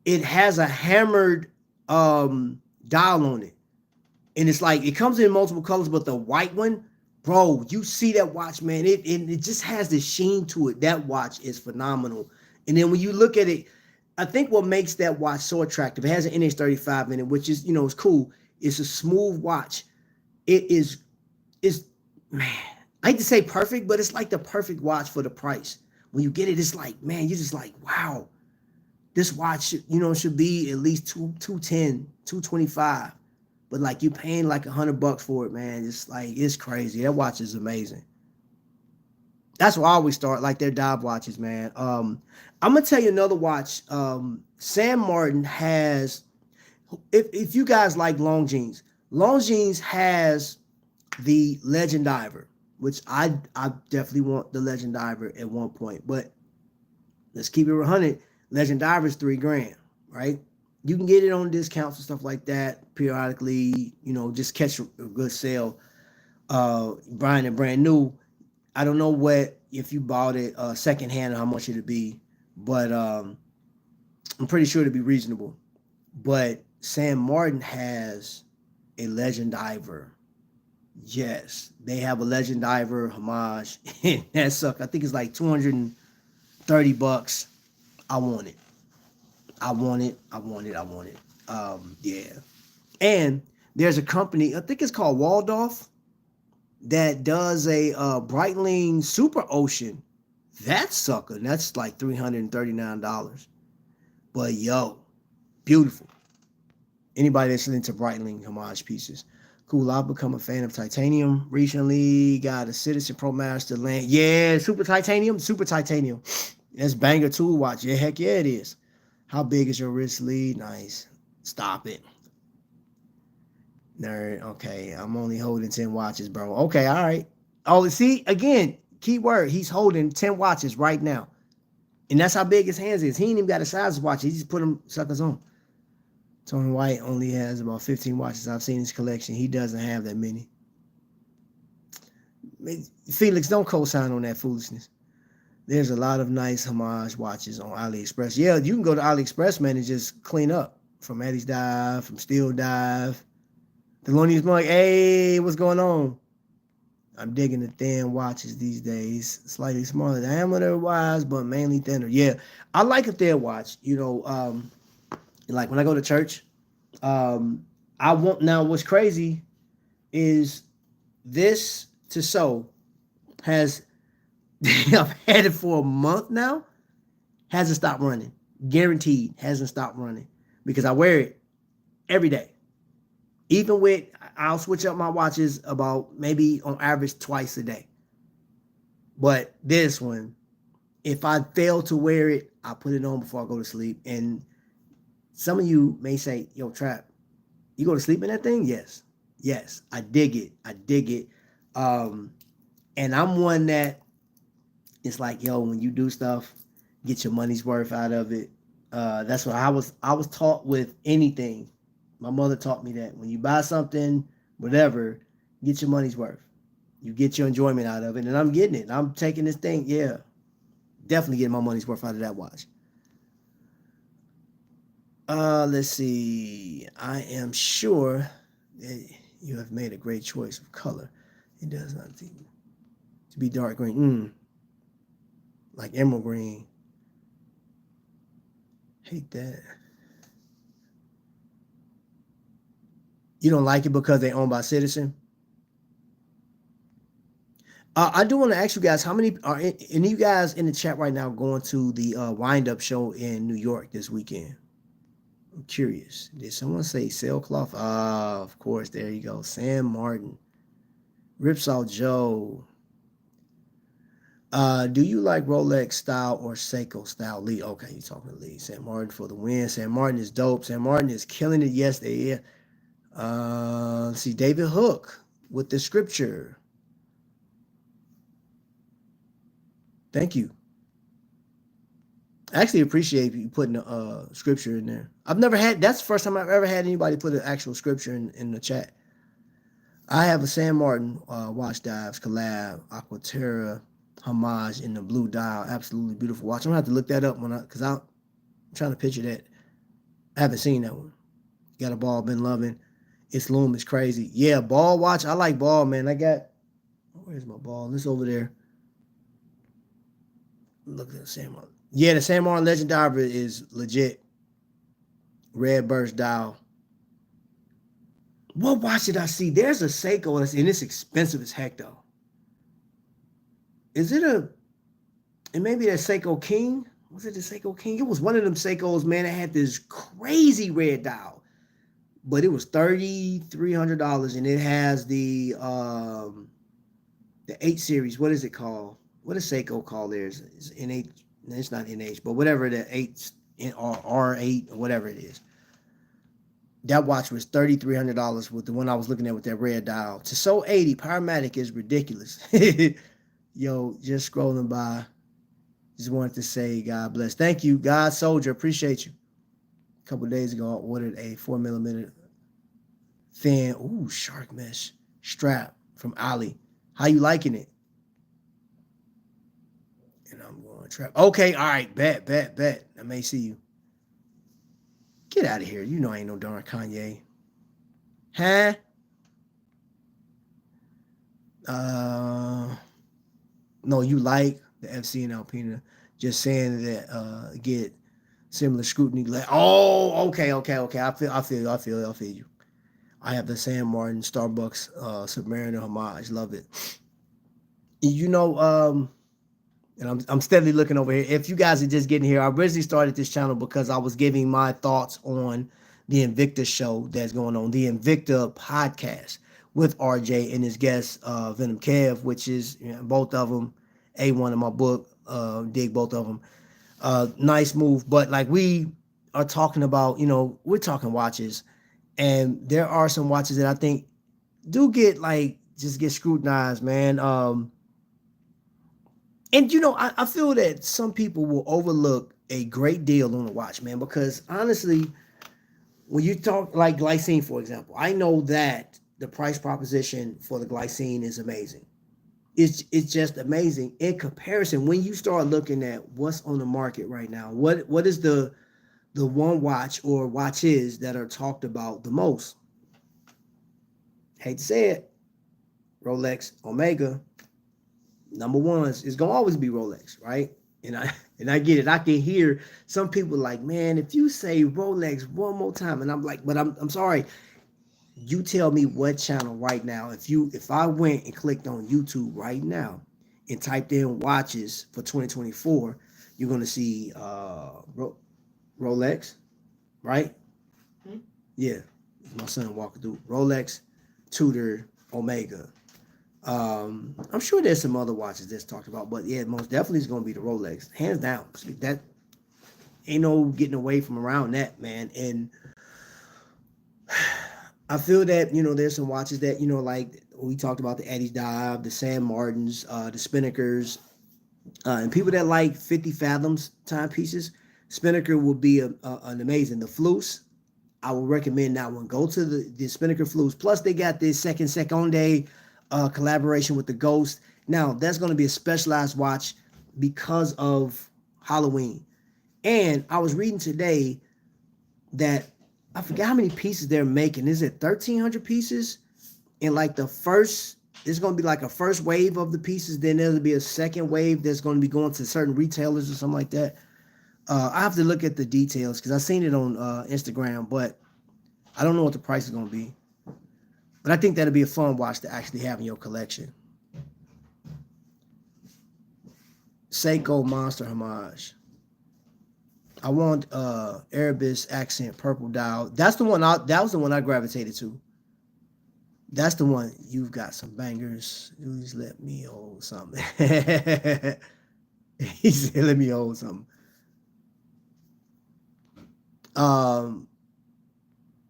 It has a hammered dial on it, and it's like it comes in multiple colors, but the white one, bro, you see that watch, man. It just has the sheen to it. That watch is phenomenal. And then when you look at it, I think what makes that watch so attractive, it has an NH35 in it, which is, it's cool. It's a smooth watch. It's man, I hate to say perfect, but it's like the perfect watch for the price. When you get it, it's like, man, you're just like, wow, this watch, should be at least 210, 225. But like you paying like $100 for it, man. It's like, it's crazy. That watch is amazing. That's where I always start, like their dive watches, man. I'm gonna tell you another watch. Sam Martin has, if you guys like Longines has the Legend Diver, which I definitely want the Legend Diver at one point. But let's keep it 100. Legend Diver is $3,000, right? You can get it on discounts and stuff like that periodically. Just catch a good sale. Buying it brand new, I don't know if you bought it secondhand, how much it'd be, but I'm pretty sure it'd be reasonable. But Sam Martin has a Legend Diver. Yes, they have a Legend Diver Homage. That sucks. I think it's like $230. I want it. Yeah. And there's a company, I think it's called Waldorf, that does a Breitling Super Ocean. That sucker, that's like $339. But yo, beautiful. Anybody that's into Breitling Homage pieces. Cool, I've become a fan of titanium recently. Got a Citizen Pro Master Land. Yeah, super titanium. That's banger tool watch. Yeah, heck yeah, it is. How big is your wrist lead? Nice. Stop it. Nerd. Okay, I'm only holding 10 watches, bro. Okay, all right. Oh, see, again, key word. He's holding 10 watches right now. And that's how big his hands is. He ain't even got a size watch. He just put them suckers on. Tony White only has about 15 watches. I've seen his collection. He doesn't have that many. Felix, don't co-sign on that foolishness. There's a lot of nice Homage watches on AliExpress. Yeah, you can go to AliExpress, man, and just clean up. From Eddie's Dive, from Steel Dive. Thelonious Monk, hey, what's going on? I'm digging the thin watches these days. Slightly smaller diameter-wise, but mainly thinner. Yeah, I like a thin watch. You know, like when I go to church, I want, now what's crazy is this Tissot has, I've had it for a month now, hasn't stopped running. Guaranteed, hasn't stopped running because I wear it every day. Even with, I'll switch up my watches about maybe on average twice a day. But this one, if I fail to wear it, I put it on before I go to sleep. And some of you may say, yo, Trap, you go to sleep in that thing? Yes. Yes, I dig it. I dig it. And I'm one that it's like, yo, when you do stuff, get your money's worth out of it. That's what I was taught with anything. My mother taught me that when you buy something, whatever, get your money's worth. You get your enjoyment out of it. And I'm getting it. I'm taking this thing. Yeah, definitely getting my money's worth out of that watch. Let's see. I am sure that you have made a great choice of color. It does not seem to be dark green. Like emerald green. Hate that. You don't like it because they're owned by Citizen? I do want to ask you guys, how many are any of you guys in the chat right now going to the wind-up show in New York this weekend? I'm curious. Did someone say sailcloth? Of course. There you go. Sam Martin. Ripsaw Joe. Do you like Rolex style or Seiko style? Lee. Okay, you're talking to Lee. Sam Martin for the win. Sam Martin is dope. Sam Martin is killing it. Yes, they are. Let's see, David Hook with the scripture. Thank you. I actually appreciate you putting the scripture in there. I've never had, that's the first time I've ever had anybody put an actual scripture in the chat. I have a Sam Martin watch dives collab, Aquaterra Homage in the blue dial. Absolutely beautiful watch. I'm gonna have to look that up because I'm trying to picture that. I haven't seen that one. Got a ball, been loving. Its loom is crazy. Yeah, ball watch. I like ball, man. I got, where's my ball? It's over there. Look at the Sam Martin. Yeah, the Sam Martin Legend Diver is legit. Red burst dial. What watch did I see? There's a Seiko, and it's expensive as heck, though. Is it it may be a Seiko King? Was it the Seiko King? It was one of them Seikos, man, that had this crazy red dial. But it was $3,300, and it has the 8 series. What is it called? What is Seiko called theirs? It's NH. It's not NH, but whatever the 8 or R8 or whatever it is. That watch was $3,300 with the one I was looking at with that red dial. Tissot 80 Powermatic is ridiculous. Yo, just scrolling by. Just wanted to say God bless. Thank you, God Soldier. Appreciate you. A couple of days ago, I ordered a 4mm thin, shark mesh strap from Ali. How you liking it? And I'm going to trap. Okay, all right, bet. I may see you. Get out of here. You know I ain't no darn Kanye. Huh? No, you like the FC and Alpina. Just saying that get similar scrutiny. Like, oh, okay. I feel you. I have the Sam Martin Starbucks Submariner Homage. Love it. You know, and I'm steadily looking over here. If you guys are just getting here, I originally started this channel because I was giving my thoughts on the Invicta show that's going on, the Invicta podcast with RJ and his guest Venom Kev, which is both of them A1 in my book. Dig both of them. Nice move, but like we are talking about, we're talking watches, and there are some watches that I think do get just get scrutinized, man. And I feel that some people will overlook a great deal on the watch, man, because honestly, when you talk like glycine, for example, I know that the price proposition for the glycine is amazing. It's just amazing in comparison when you start looking at what's on the market right now. What is the one watch or watches that are talked about the most? Hate to say it, Rolex, Omega, number ones is gonna always be Rolex, right? And I get it. I can hear some people like, man, if you say Rolex one more time, and I'm like, but I'm sorry. You tell me what channel right now. If I went and clicked on YouTube right now and typed in watches for 2024, you're gonna see Rolex, right? Hmm? Yeah, my son walking through Rolex, Tudor, Omega. I'm sure there's some other watches that's talked about, but yeah, most definitely is gonna be the Rolex, hands down. That ain't no getting away from around that, man. And I feel that there's some watches that like we talked about, the Eddie's Dive, the San Martins, the Spinnakers, and people that like 50 fathoms timepieces. Spinnaker will be an amazing. The Flus, I will recommend that one. Go to the Spinnaker Flus. Plus, they got this Seconde collaboration with the Ghost. Now, that's going to be a specialized watch because of Halloween. And I was reading today that I forgot how many pieces they're making. Is it 1,300 pieces? And like there's going to be like a first wave of the pieces. Then there'll be a second wave that's going to be going to certain retailers or something like that. I have to look at the details because I've seen it on Instagram, but I don't know what the price is going to be. But I think that'll be a fun watch to actually have in your collection. Seiko Monster Homage. I want Erebus accent purple dial. That was the one I gravitated to. That's the one. You've got some bangers. Please let me hold something. He said, let me hold something.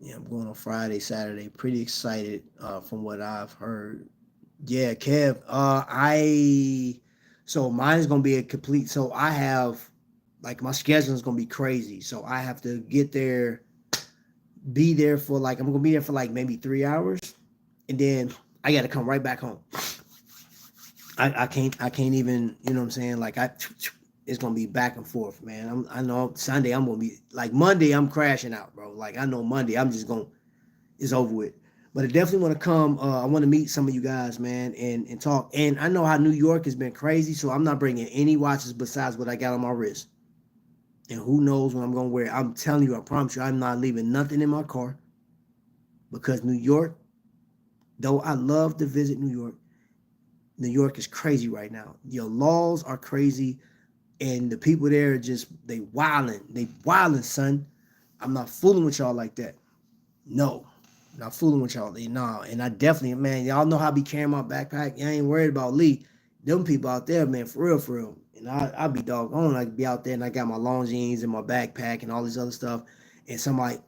Yeah, I'm going on Friday, Saturday. Pretty excited from what I've heard. Yeah, Kev. So mine is gonna be a complete. So I have like my schedule is gonna be crazy. So I have to get there, be there for like I'm gonna be there for like maybe 3 hours, and then I got to come right back home. I can't even, you know what I'm saying? Like it's gonna be back and forth, man. I know Sunday I'm gonna be like Monday I'm crashing out, bro. Like I know Monday I'm just gonna it's over with. But I definitely want to come. I want to meet some of you guys, man, and talk. And I know how New York has been crazy, so I'm not bringing any watches besides what I got on my wrist. And who knows when I'm gonna wear it. I'm telling you, I promise you, I'm not leaving nothing in my car because New York, though I love to visit New York is crazy right now. Your laws are crazy, and the people there are just they wilding, son. I'm not fooling with y'all like that. No, not fooling with y'all. Nah, and I definitely, man, y'all know how I be carrying my backpack. I ain't worried about Lee. Them people out there, man, for real, for real. And I be doggone. I be out there and I got my long jeans and my backpack and all this other stuff. And somebody,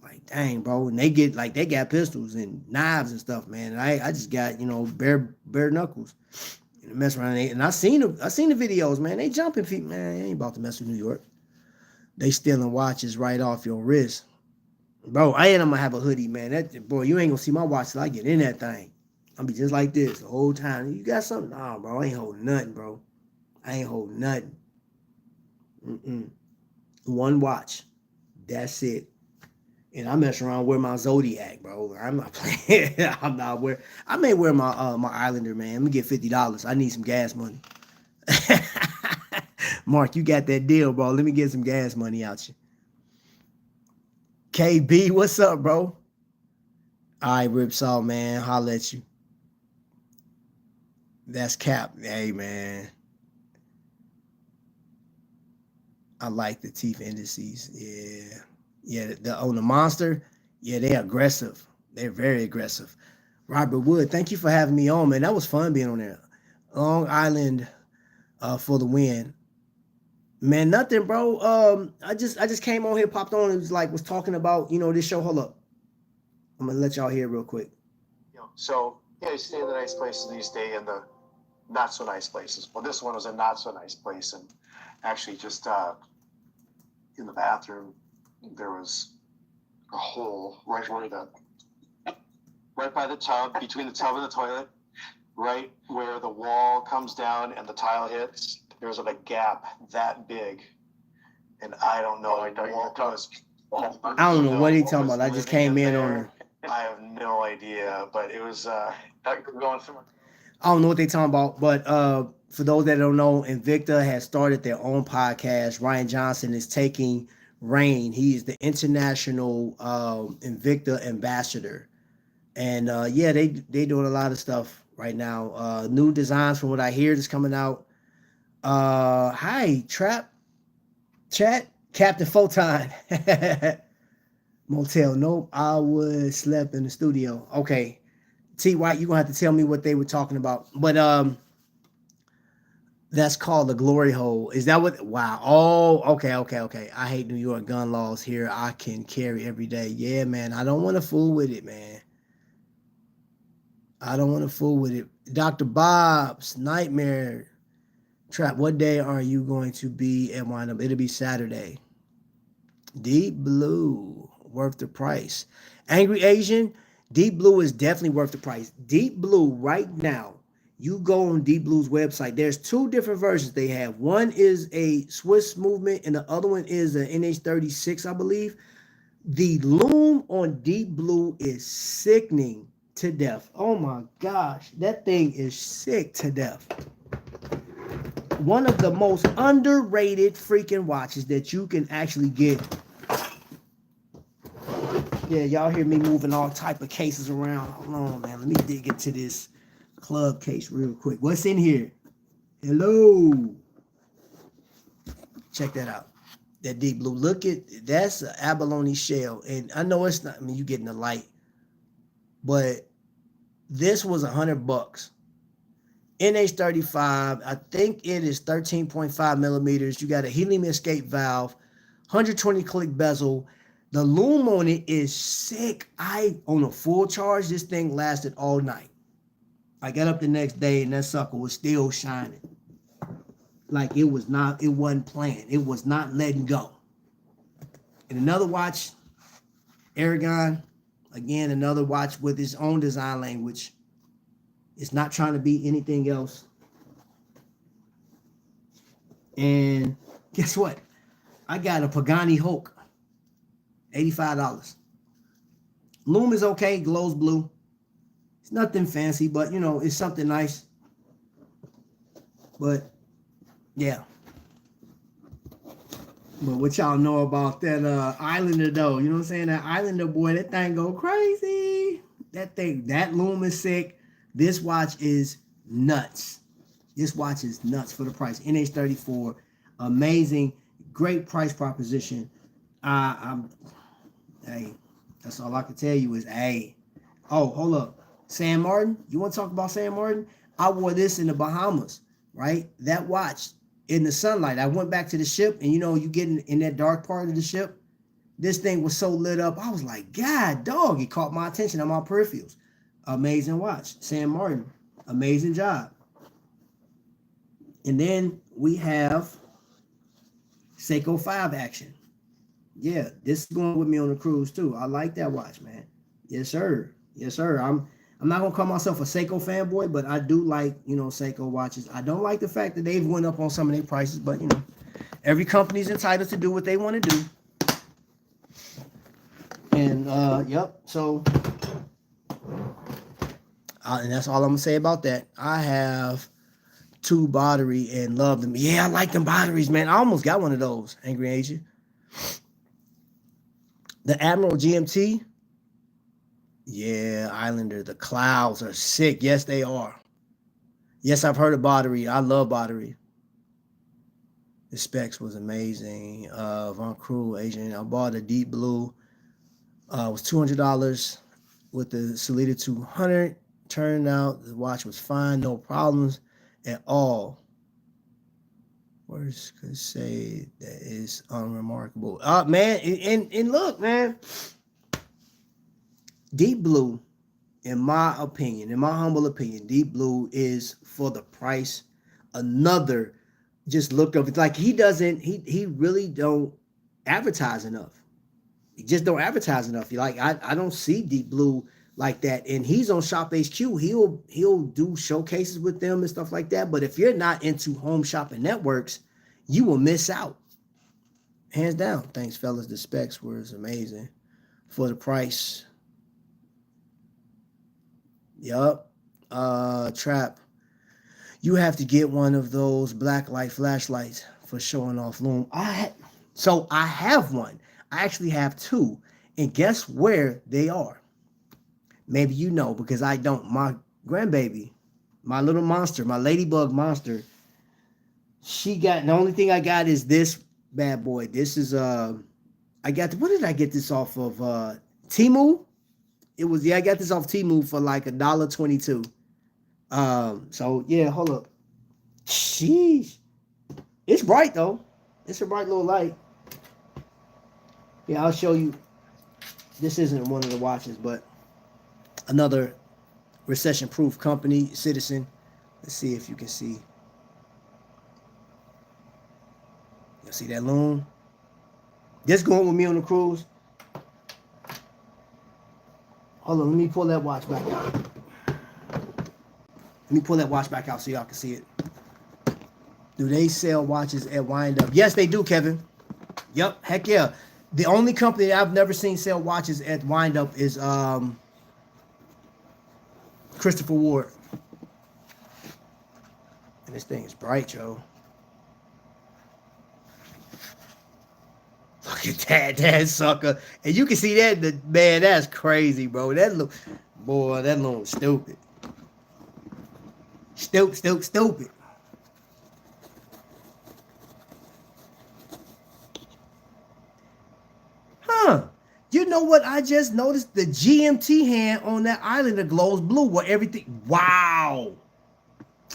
like, dang, bro, and they got pistols and knives and stuff, man. And I just got, bare knuckles and mess around. And I seen the videos, man. They jumping feet, man. They ain't about to mess with New York. They stealing watches right off your wrist. Bro, I ain't gonna have a hoodie, man. Boy, you ain't gonna see my watch till I get in that thing. I'll be just like this the whole time. You got something? Nah, bro, I ain't holding nothing, bro. I ain't holding nothing. One watch. That's it. And I mess around with my Zodiac, bro. I'm not playing. I'm not wearing. I may wear my my Islander, man. Let me get $50. I need some gas money. Mark, you got that deal, bro. Let me get some gas money out you. KB, what's up, bro? All right, Ripsaw, man. Holla at you. That's Cap. Hey, man. I like the teeth indices. Yeah. Yeah, on the Monster, yeah, they're aggressive. They're very aggressive. Robert Wood, thank you for having me on, man. That was fun being on there. Long Island for the win. Man, nothing, bro. I just came on here, popped on, and was talking about, this show. Hold up. I'm gonna let y'all hear real quick. So yeah, you stay in the nice places and you stay in the not so nice places. Well, this one was a not so nice place, and actually just in the bathroom there was a hole right by the tub, between the tub and the toilet, right where the wall comes down and the tile hits. There's like a gap that big, and I don't know. I don't know what he's talking about. I just came in on it. I have no idea, but it was going through. I don't know what they're talking about, but for those that don't know, Invicta has started their own podcast. Ryan Johnson is taking reign. He is the international Invicta ambassador, and yeah, they doing a lot of stuff right now. New designs from what I hear is coming out. Hi, chat, Captain Photon. Motel, nope. I was slept in the studio. Okay. T White, you're gonna have to tell me what they were talking about. But that's called the glory hole. Is that what? Wow. Oh, okay. I hate New York gun laws here. I can carry every day. Yeah, man. I don't want to fool with it, man. I don't want to fool with it. Dr. Bob's Nightmare Trap. What day are you going to be at Windup? It'll be Saturday. Deep Blue, worth the price. Angry Asian, Deep Blue is definitely worth the price. Deep Blue right now, you go on Deep Blue's website. There's two different versions they have. One is a Swiss movement and the other one is an NH36, I believe. The loom on Deep Blue is sickening to death. Oh my gosh, that thing is sick to death. One of the most underrated freaking watches that you can actually get. Yeah, y'all hear me moving all type of cases around. Hold on, man. Let me dig into this club case real quick. What's in here? Hello. Check that out. That Deep Blue. Look at, that's an abalone shell. And I know it's not, I mean, you getting the light. But this was $100. NH35, I think it is 13.5 millimeters. You got a helium escape valve, 120 click bezel. The loom on it is sick. On a full charge, this thing lasted all night. I got up the next day and that sucker was still shining. Like it wasn't playing. It was not letting go. And another watch, Aragon, again, another watch with its own design language. It's not trying to be anything else. And guess what? I got a Pagani Hulk. $85. Loom is okay, glows blue. It's nothing fancy, but you know, it's something nice. But yeah. But what y'all know about that Islander though? You know what I'm saying? That Islander boy, that thing go crazy. That loom is sick. This watch is nuts. This watch is nuts for the price. NH34, amazing, great price proposition. Hey, that's all I can tell you is, hey. Oh, hold up. San Martin, you want to talk about San Martin? I wore this in the Bahamas, right? That watch in the sunlight. I went back to the ship, and you know, you get in that dark part of the ship. This thing was so lit up. I was like, God, dog, it caught my attention on my peripherals. Amazing watch. San Martin, amazing job. And then we have Seiko 5 action. Yeah, this is going with me on the cruise too. I like that watch, man. Yes, sir. Yes, sir. I'm not gonna call myself a Seiko fanboy, but I do like, you know, Seiko watches. I don't like the fact that they've went up on some of their prices, but you know, every company's entitled to do what they want to do. And yep, so and that's all I'm gonna say about that. I have 2 battery and love them. Yeah, I like them batteries, man. I almost got one of those, Angry Asian. The Admiral GMT. Yeah, Islander. The clouds are sick. Yes, they are. Yes, I've heard of battery. I love battery. The specs was amazing. Von Crew Asian. I bought a Deep Blue. It was $200 with the Solita 200. Turned out the watch was fine, no problems at all. Words could say that is unremarkable. Man, and look, man, Deep Blue, in my opinion, in my humble opinion, Deep Blue is for the price. Another, just looked up. It's like he really don't advertise enough. just don't advertise enough. Like I don't see Deep Blue like that. And he's on Shop HQ. He'll do showcases with them and stuff like that. But if you're not into home shopping networks, you will miss out. Hands down. Thanks, fellas. The specs was amazing for the price. Yup. Trap. You have to get one of those black light flashlights for showing off Loom. So I have one. I actually have two. And guess where they are? Maybe you know, because I don't. My grandbaby, my little monster, my ladybug monster, she got, the only thing I got is this bad boy. This is I got, what did I get this off of? Temu? It was, yeah, I got this off Temu for like $1.22. So yeah, hold up. Sheesh. It's bright though. It's a bright little light. Yeah, I'll show you. This isn't one of the watches, but another recession-proof company, Citizen. Let's see if you can see. You see that loom? Just going with me on the cruise. Hold on, let me pull that watch back out. Let me pull that watch back out so y'all can see it. Do they sell watches at Wind Up? Yes, they do, Kevin. Yep, heck yeah. The only company that I've never seen sell watches at Wind Up is Christopher Ward. And this thing is bright, Joe. Look at that sucker. And you can see that, man, that's crazy, bro. That look, boy, that look stupid. Stupid. Huh. You know what I just noticed? The GMT hand on that Islander glows blue where everything, wow.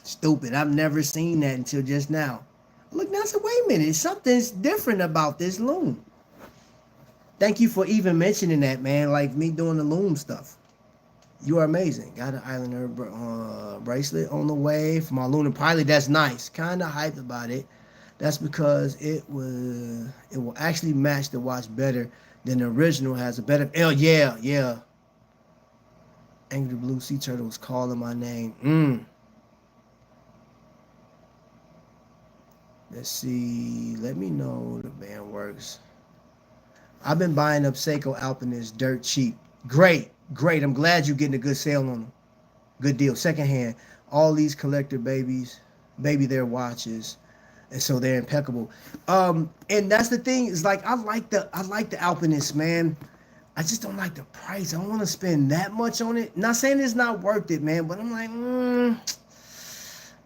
Stupid. I've never seen that until just now. Look, now I said, wait a minute. Something's different about this loom. Thank you for even mentioning that, man. Like me doing the loom stuff. You are amazing. Got an Islander bracelet on the way for my Lunar Pilot. That's nice. Kind of hyped about it. That's because it will actually match the watch better than the original. Has a better, oh yeah. Angry Blue Sea Turtle was calling my name. Let's see. Let me know the band works. I've been buying up Seiko Alpinist dirt cheap. Great. I'm glad you're getting a good sale on them. Good deal. Secondhand. All these collector baby their watches. And so they're impeccable. And that's the thing, is like I like the Alpinist, man. I just don't like the price. I don't want to spend that much on it. Not saying it's not worth it, man, but I'm like,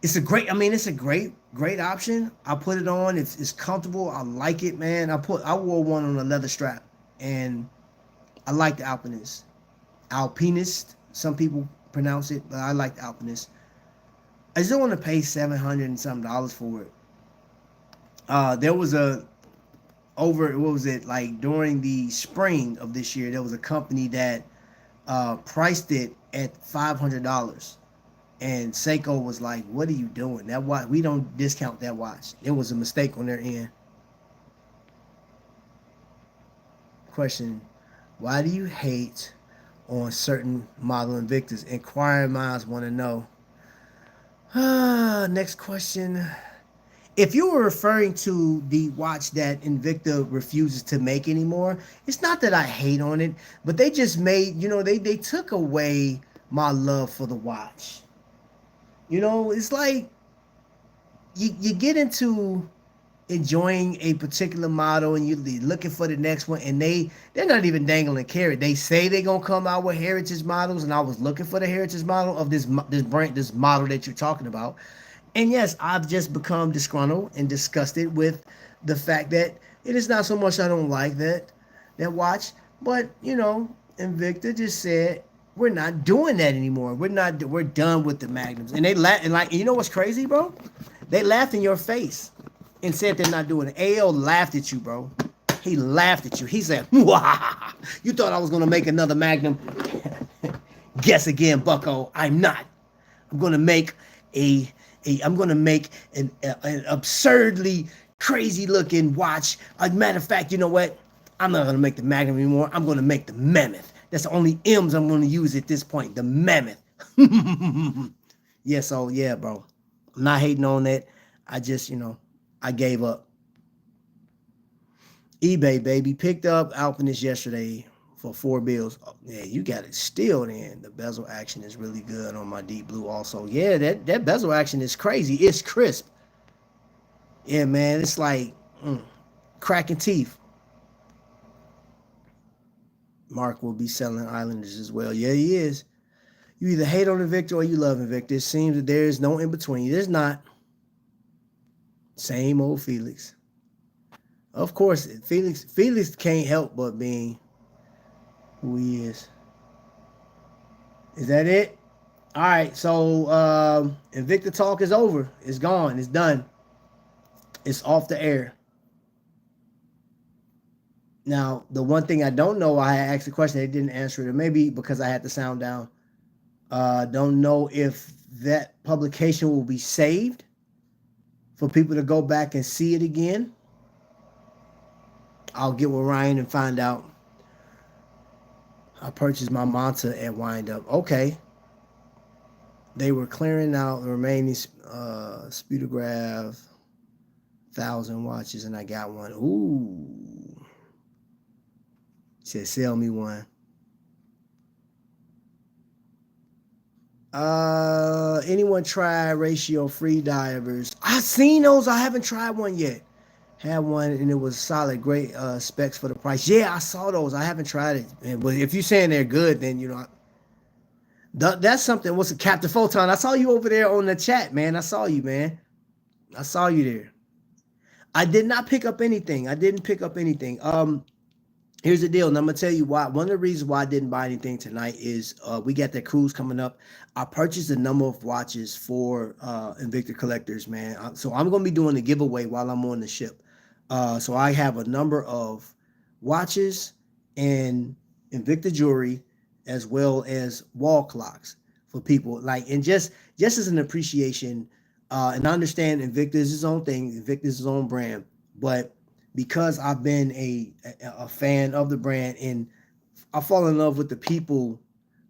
it's a great option. I put it on. It's comfortable. I like it, man. I wore one on a leather strap, and I like the Alpinist. Alpinist, some people pronounce it, but I like the Alpinist. I just don't want to pay $700 and something for it. There was during the spring of this year, there was a company that priced it at $500. And Seiko was like, what are you doing? That watch, we don't discount that watch. It was a mistake on their end. Question, why do you hate on certain model Invictas? Inquiring minds want to know. Next question. If you were referring to the watch that Invicta refuses to make anymore, it's not that I hate on it, but they just made, they took away my love for the watch. It's like you get into enjoying a particular model and you're looking for the next one, and they're not even dangling a carrot. They say they're gonna come out with heritage models, and I was looking for the heritage model of this brand, this model that you're talking about. And yes, I've just become disgruntled and disgusted with the fact that it is not so much I don't like that watch, but Invicta just said, we're not doing that anymore. We're done with the Magnums. And they laugh, and like, you know what's crazy, bro? They laughed in your face and said they're not doing it. AL laughed at you, bro. He laughed at you. He said, "Wah, you thought I was gonna make another Magnum? Guess again, bucko. I'm not. I'm gonna make an absurdly crazy looking watch. As a matter of fact, you know what? I'm not gonna make the Magnum anymore. I'm gonna make the Mammoth. That's the only M's I'm gonna use at this point. The Mammoth. Yeah, so yeah, bro. I'm not hating on that. I just, I gave up. eBay, baby. Picked up Alpinist yesterday for $4 bills. Oh, yeah, you got it still then. The bezel action is really good on my deep blue also. Yeah, that bezel action is crazy. It's crisp. Yeah, man. It's like cracking teeth. Mark will be selling Islanders as well. Yeah, he is. You either hate on Invicta or you love Invicta. It seems that there is no in between. There's not. Same old Felix. Of course, Felix can't help but being who he is. Is that it? All right, so Invicta talk is over. It's gone. It's done. It's off the air. Now, the one thing I don't know, I asked a question, they didn't answer it, or maybe because I had the sound down. Don't know if that publication will be saved for people to go back and see it again. I'll get with Ryan and find out. I purchased my Manta at Windup. Okay. They were clearing out the remaining Spudograph 1,000 watches, and I got one. Ooh. Said, sell me one. Anyone try ratio free divers? I've seen those. I haven't tried one yet. Had one and it was solid, great specs for the price. Yeah, I saw those. I haven't tried it. But if you're saying they're good, then that's something. What's a Captain Photon? I saw you over there on the chat, man. I saw you, man. I saw you there. I did not pick up anything. I didn't pick up anything. Here's the deal, and I'm gonna tell you why. One of the reasons why I didn't buy anything tonight is we got that cruise coming up. I purchased a number of watches for Invicta collectors, man. So I'm gonna be doing a giveaway while I'm on the ship. So I have a number of watches and Invicta jewelry, as well as wall clocks for people. And just as an appreciation, and I understand Invicta is his own thing. Invicta is his own brand, but because I've been a fan of the brand and I fall in love with the people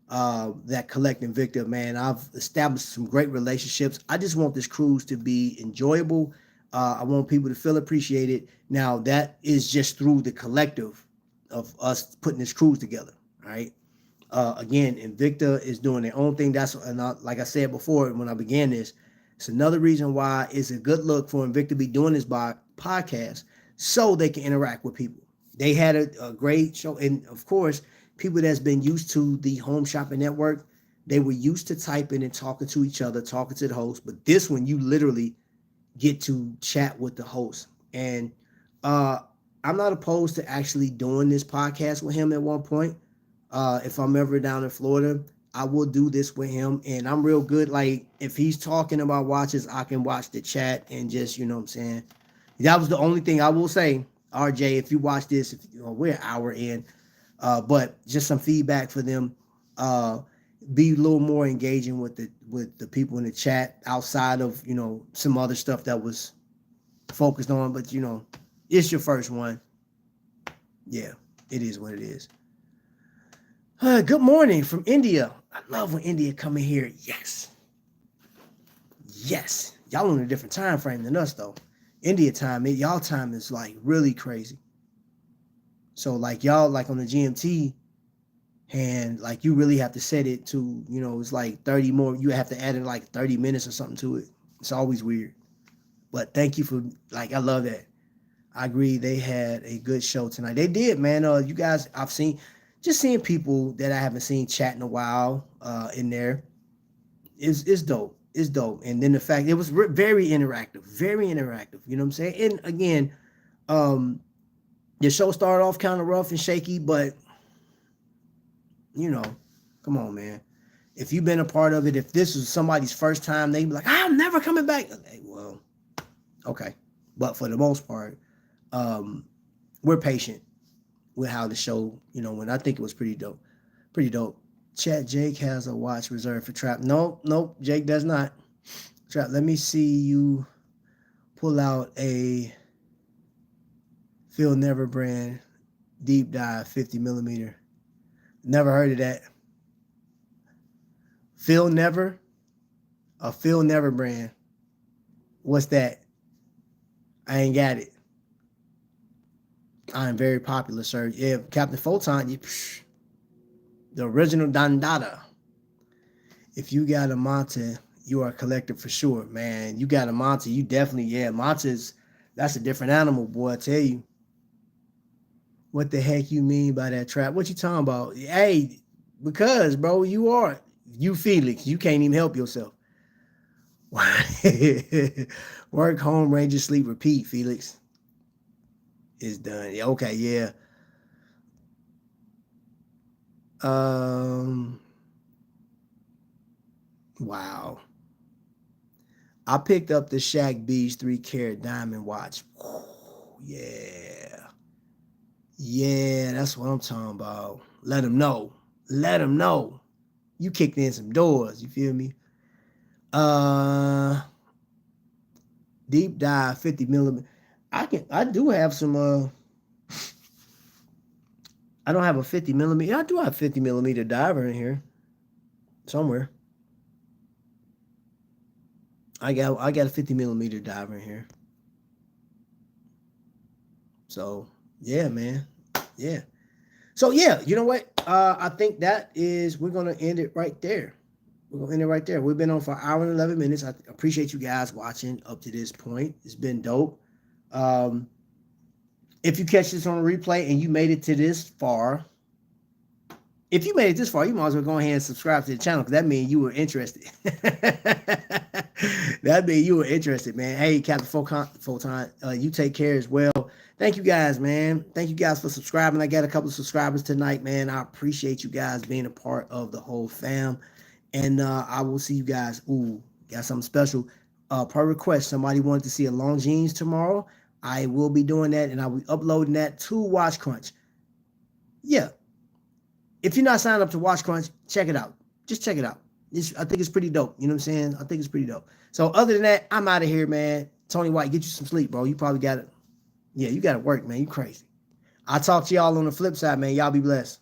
that collect Invicta, man. I've established some great relationships. I just want this cruise to be enjoyable. I want people to feel appreciated. Now, that is just through the collective of us putting this cruise together, all right? Again, Invicta is doing their own thing. Like I said before when I began this, it's another reason why it's a good look for Invicta to be doing this podcast, so they can interact with people. They had a great show. And of course, people that's been used to the Home Shopping Network, they were used to typing and talking to each other, talking to the host. But this one, you literally get to chat with the host. And I'm not opposed to actually doing this podcast with him at one point. If I'm ever down in Florida, I will do this with him. And I'm real good. Like, if he's talking about watches, I can watch the chat and just, you know what I'm saying? That was the only thing I will say, RJ, if you watch this, we're an hour in, but just some feedback for them. Be a little more engaging with the people in the chat outside of, some other stuff that was focused on, but it's your first one. Yeah, it is what it is. Good morning from India. I love when India come in here. Yes. Y'all on a different time frame than us though. India time, y'all time is like really crazy. So like y'all like on the GMT hand, like you really have to set it to, it's like 30 more. You have to add in like 30 minutes or something to it. It's always weird. But thank you for I love that. I agree. They had a good show tonight. They did, man. You guys, I've seen seeing people that I haven't seen chat in a while in there is dope. It's dope. And then the fact it was very interactive. You know what I'm saying? And again, the show started off kind of rough and shaky, but come on, man. If you've been a part of it, if this is somebody's first time, they'd be like, I'm never coming back. Well, okay. But for the most part, we're patient with how the show, when I think it was pretty dope. Chat, Jake has a watch reserved for Trap. Nope, Jake does not. Trap, let me see you pull out a Phil Never brand Deep dive 50 millimeter. Never heard of that. Phil Never? A Phil Never brand. What's that? I ain't got it. I am very popular, sir. Yeah, Captain Photon, the original Dandada. If you got a Manta, you are a collector for sure, man. You got a Manta, you definitely, yeah, Manta's, that's a different animal, boy, I tell you. What the heck you mean by that trap? What you talking about? Hey, because, bro, you Felix, you can't even help yourself. Work, home, Ranger, sleep, repeat, Felix. It's done. Yeah, okay, yeah. Wow. I picked up the Shaq Beach 3-carat diamond watch. Ooh, yeah. Yeah, that's what I'm talking about. Let them know. Let them know. You kicked in some doors. You feel me? Deep dive 50 millimeter. I do have some I don't have a 50 millimeter. I do have 50 millimeter diver in here somewhere. I got a 50 millimeter diver in here. So yeah, man. Yeah. So yeah, you know what? I think we're gonna end it right there. We're gonna end it right there. We've been on for an hour and 11 minutes. I appreciate you guys watching up to this point. It's been dope. If you catch this on a replay and you made it to this far, if you made it this far, you might as well go ahead and subscribe to the channel because that means you were interested. That means you were interested, man. Hey, Captain Photon, you take care as well. Thank you guys, man. Thank you guys for subscribing. I got a couple of subscribers tonight, man. I appreciate you guys being a part of the whole fam. And I will see you guys. Ooh, got something special. Per request, somebody wanted to see a Longines tomorrow. I will be doing that, and I will be uploading that to Watch Crunch. Yeah. If you're not signed up to Watch Crunch, check it out. Just check it out. I think it's pretty dope. You know what I'm saying? I think it's pretty dope. So other than that, I'm out of here, man. Tony White, get you some sleep, bro. You probably got it. Yeah, you got to work, man. You crazy. I'll talk to y'all on the flip side, man. Y'all be blessed.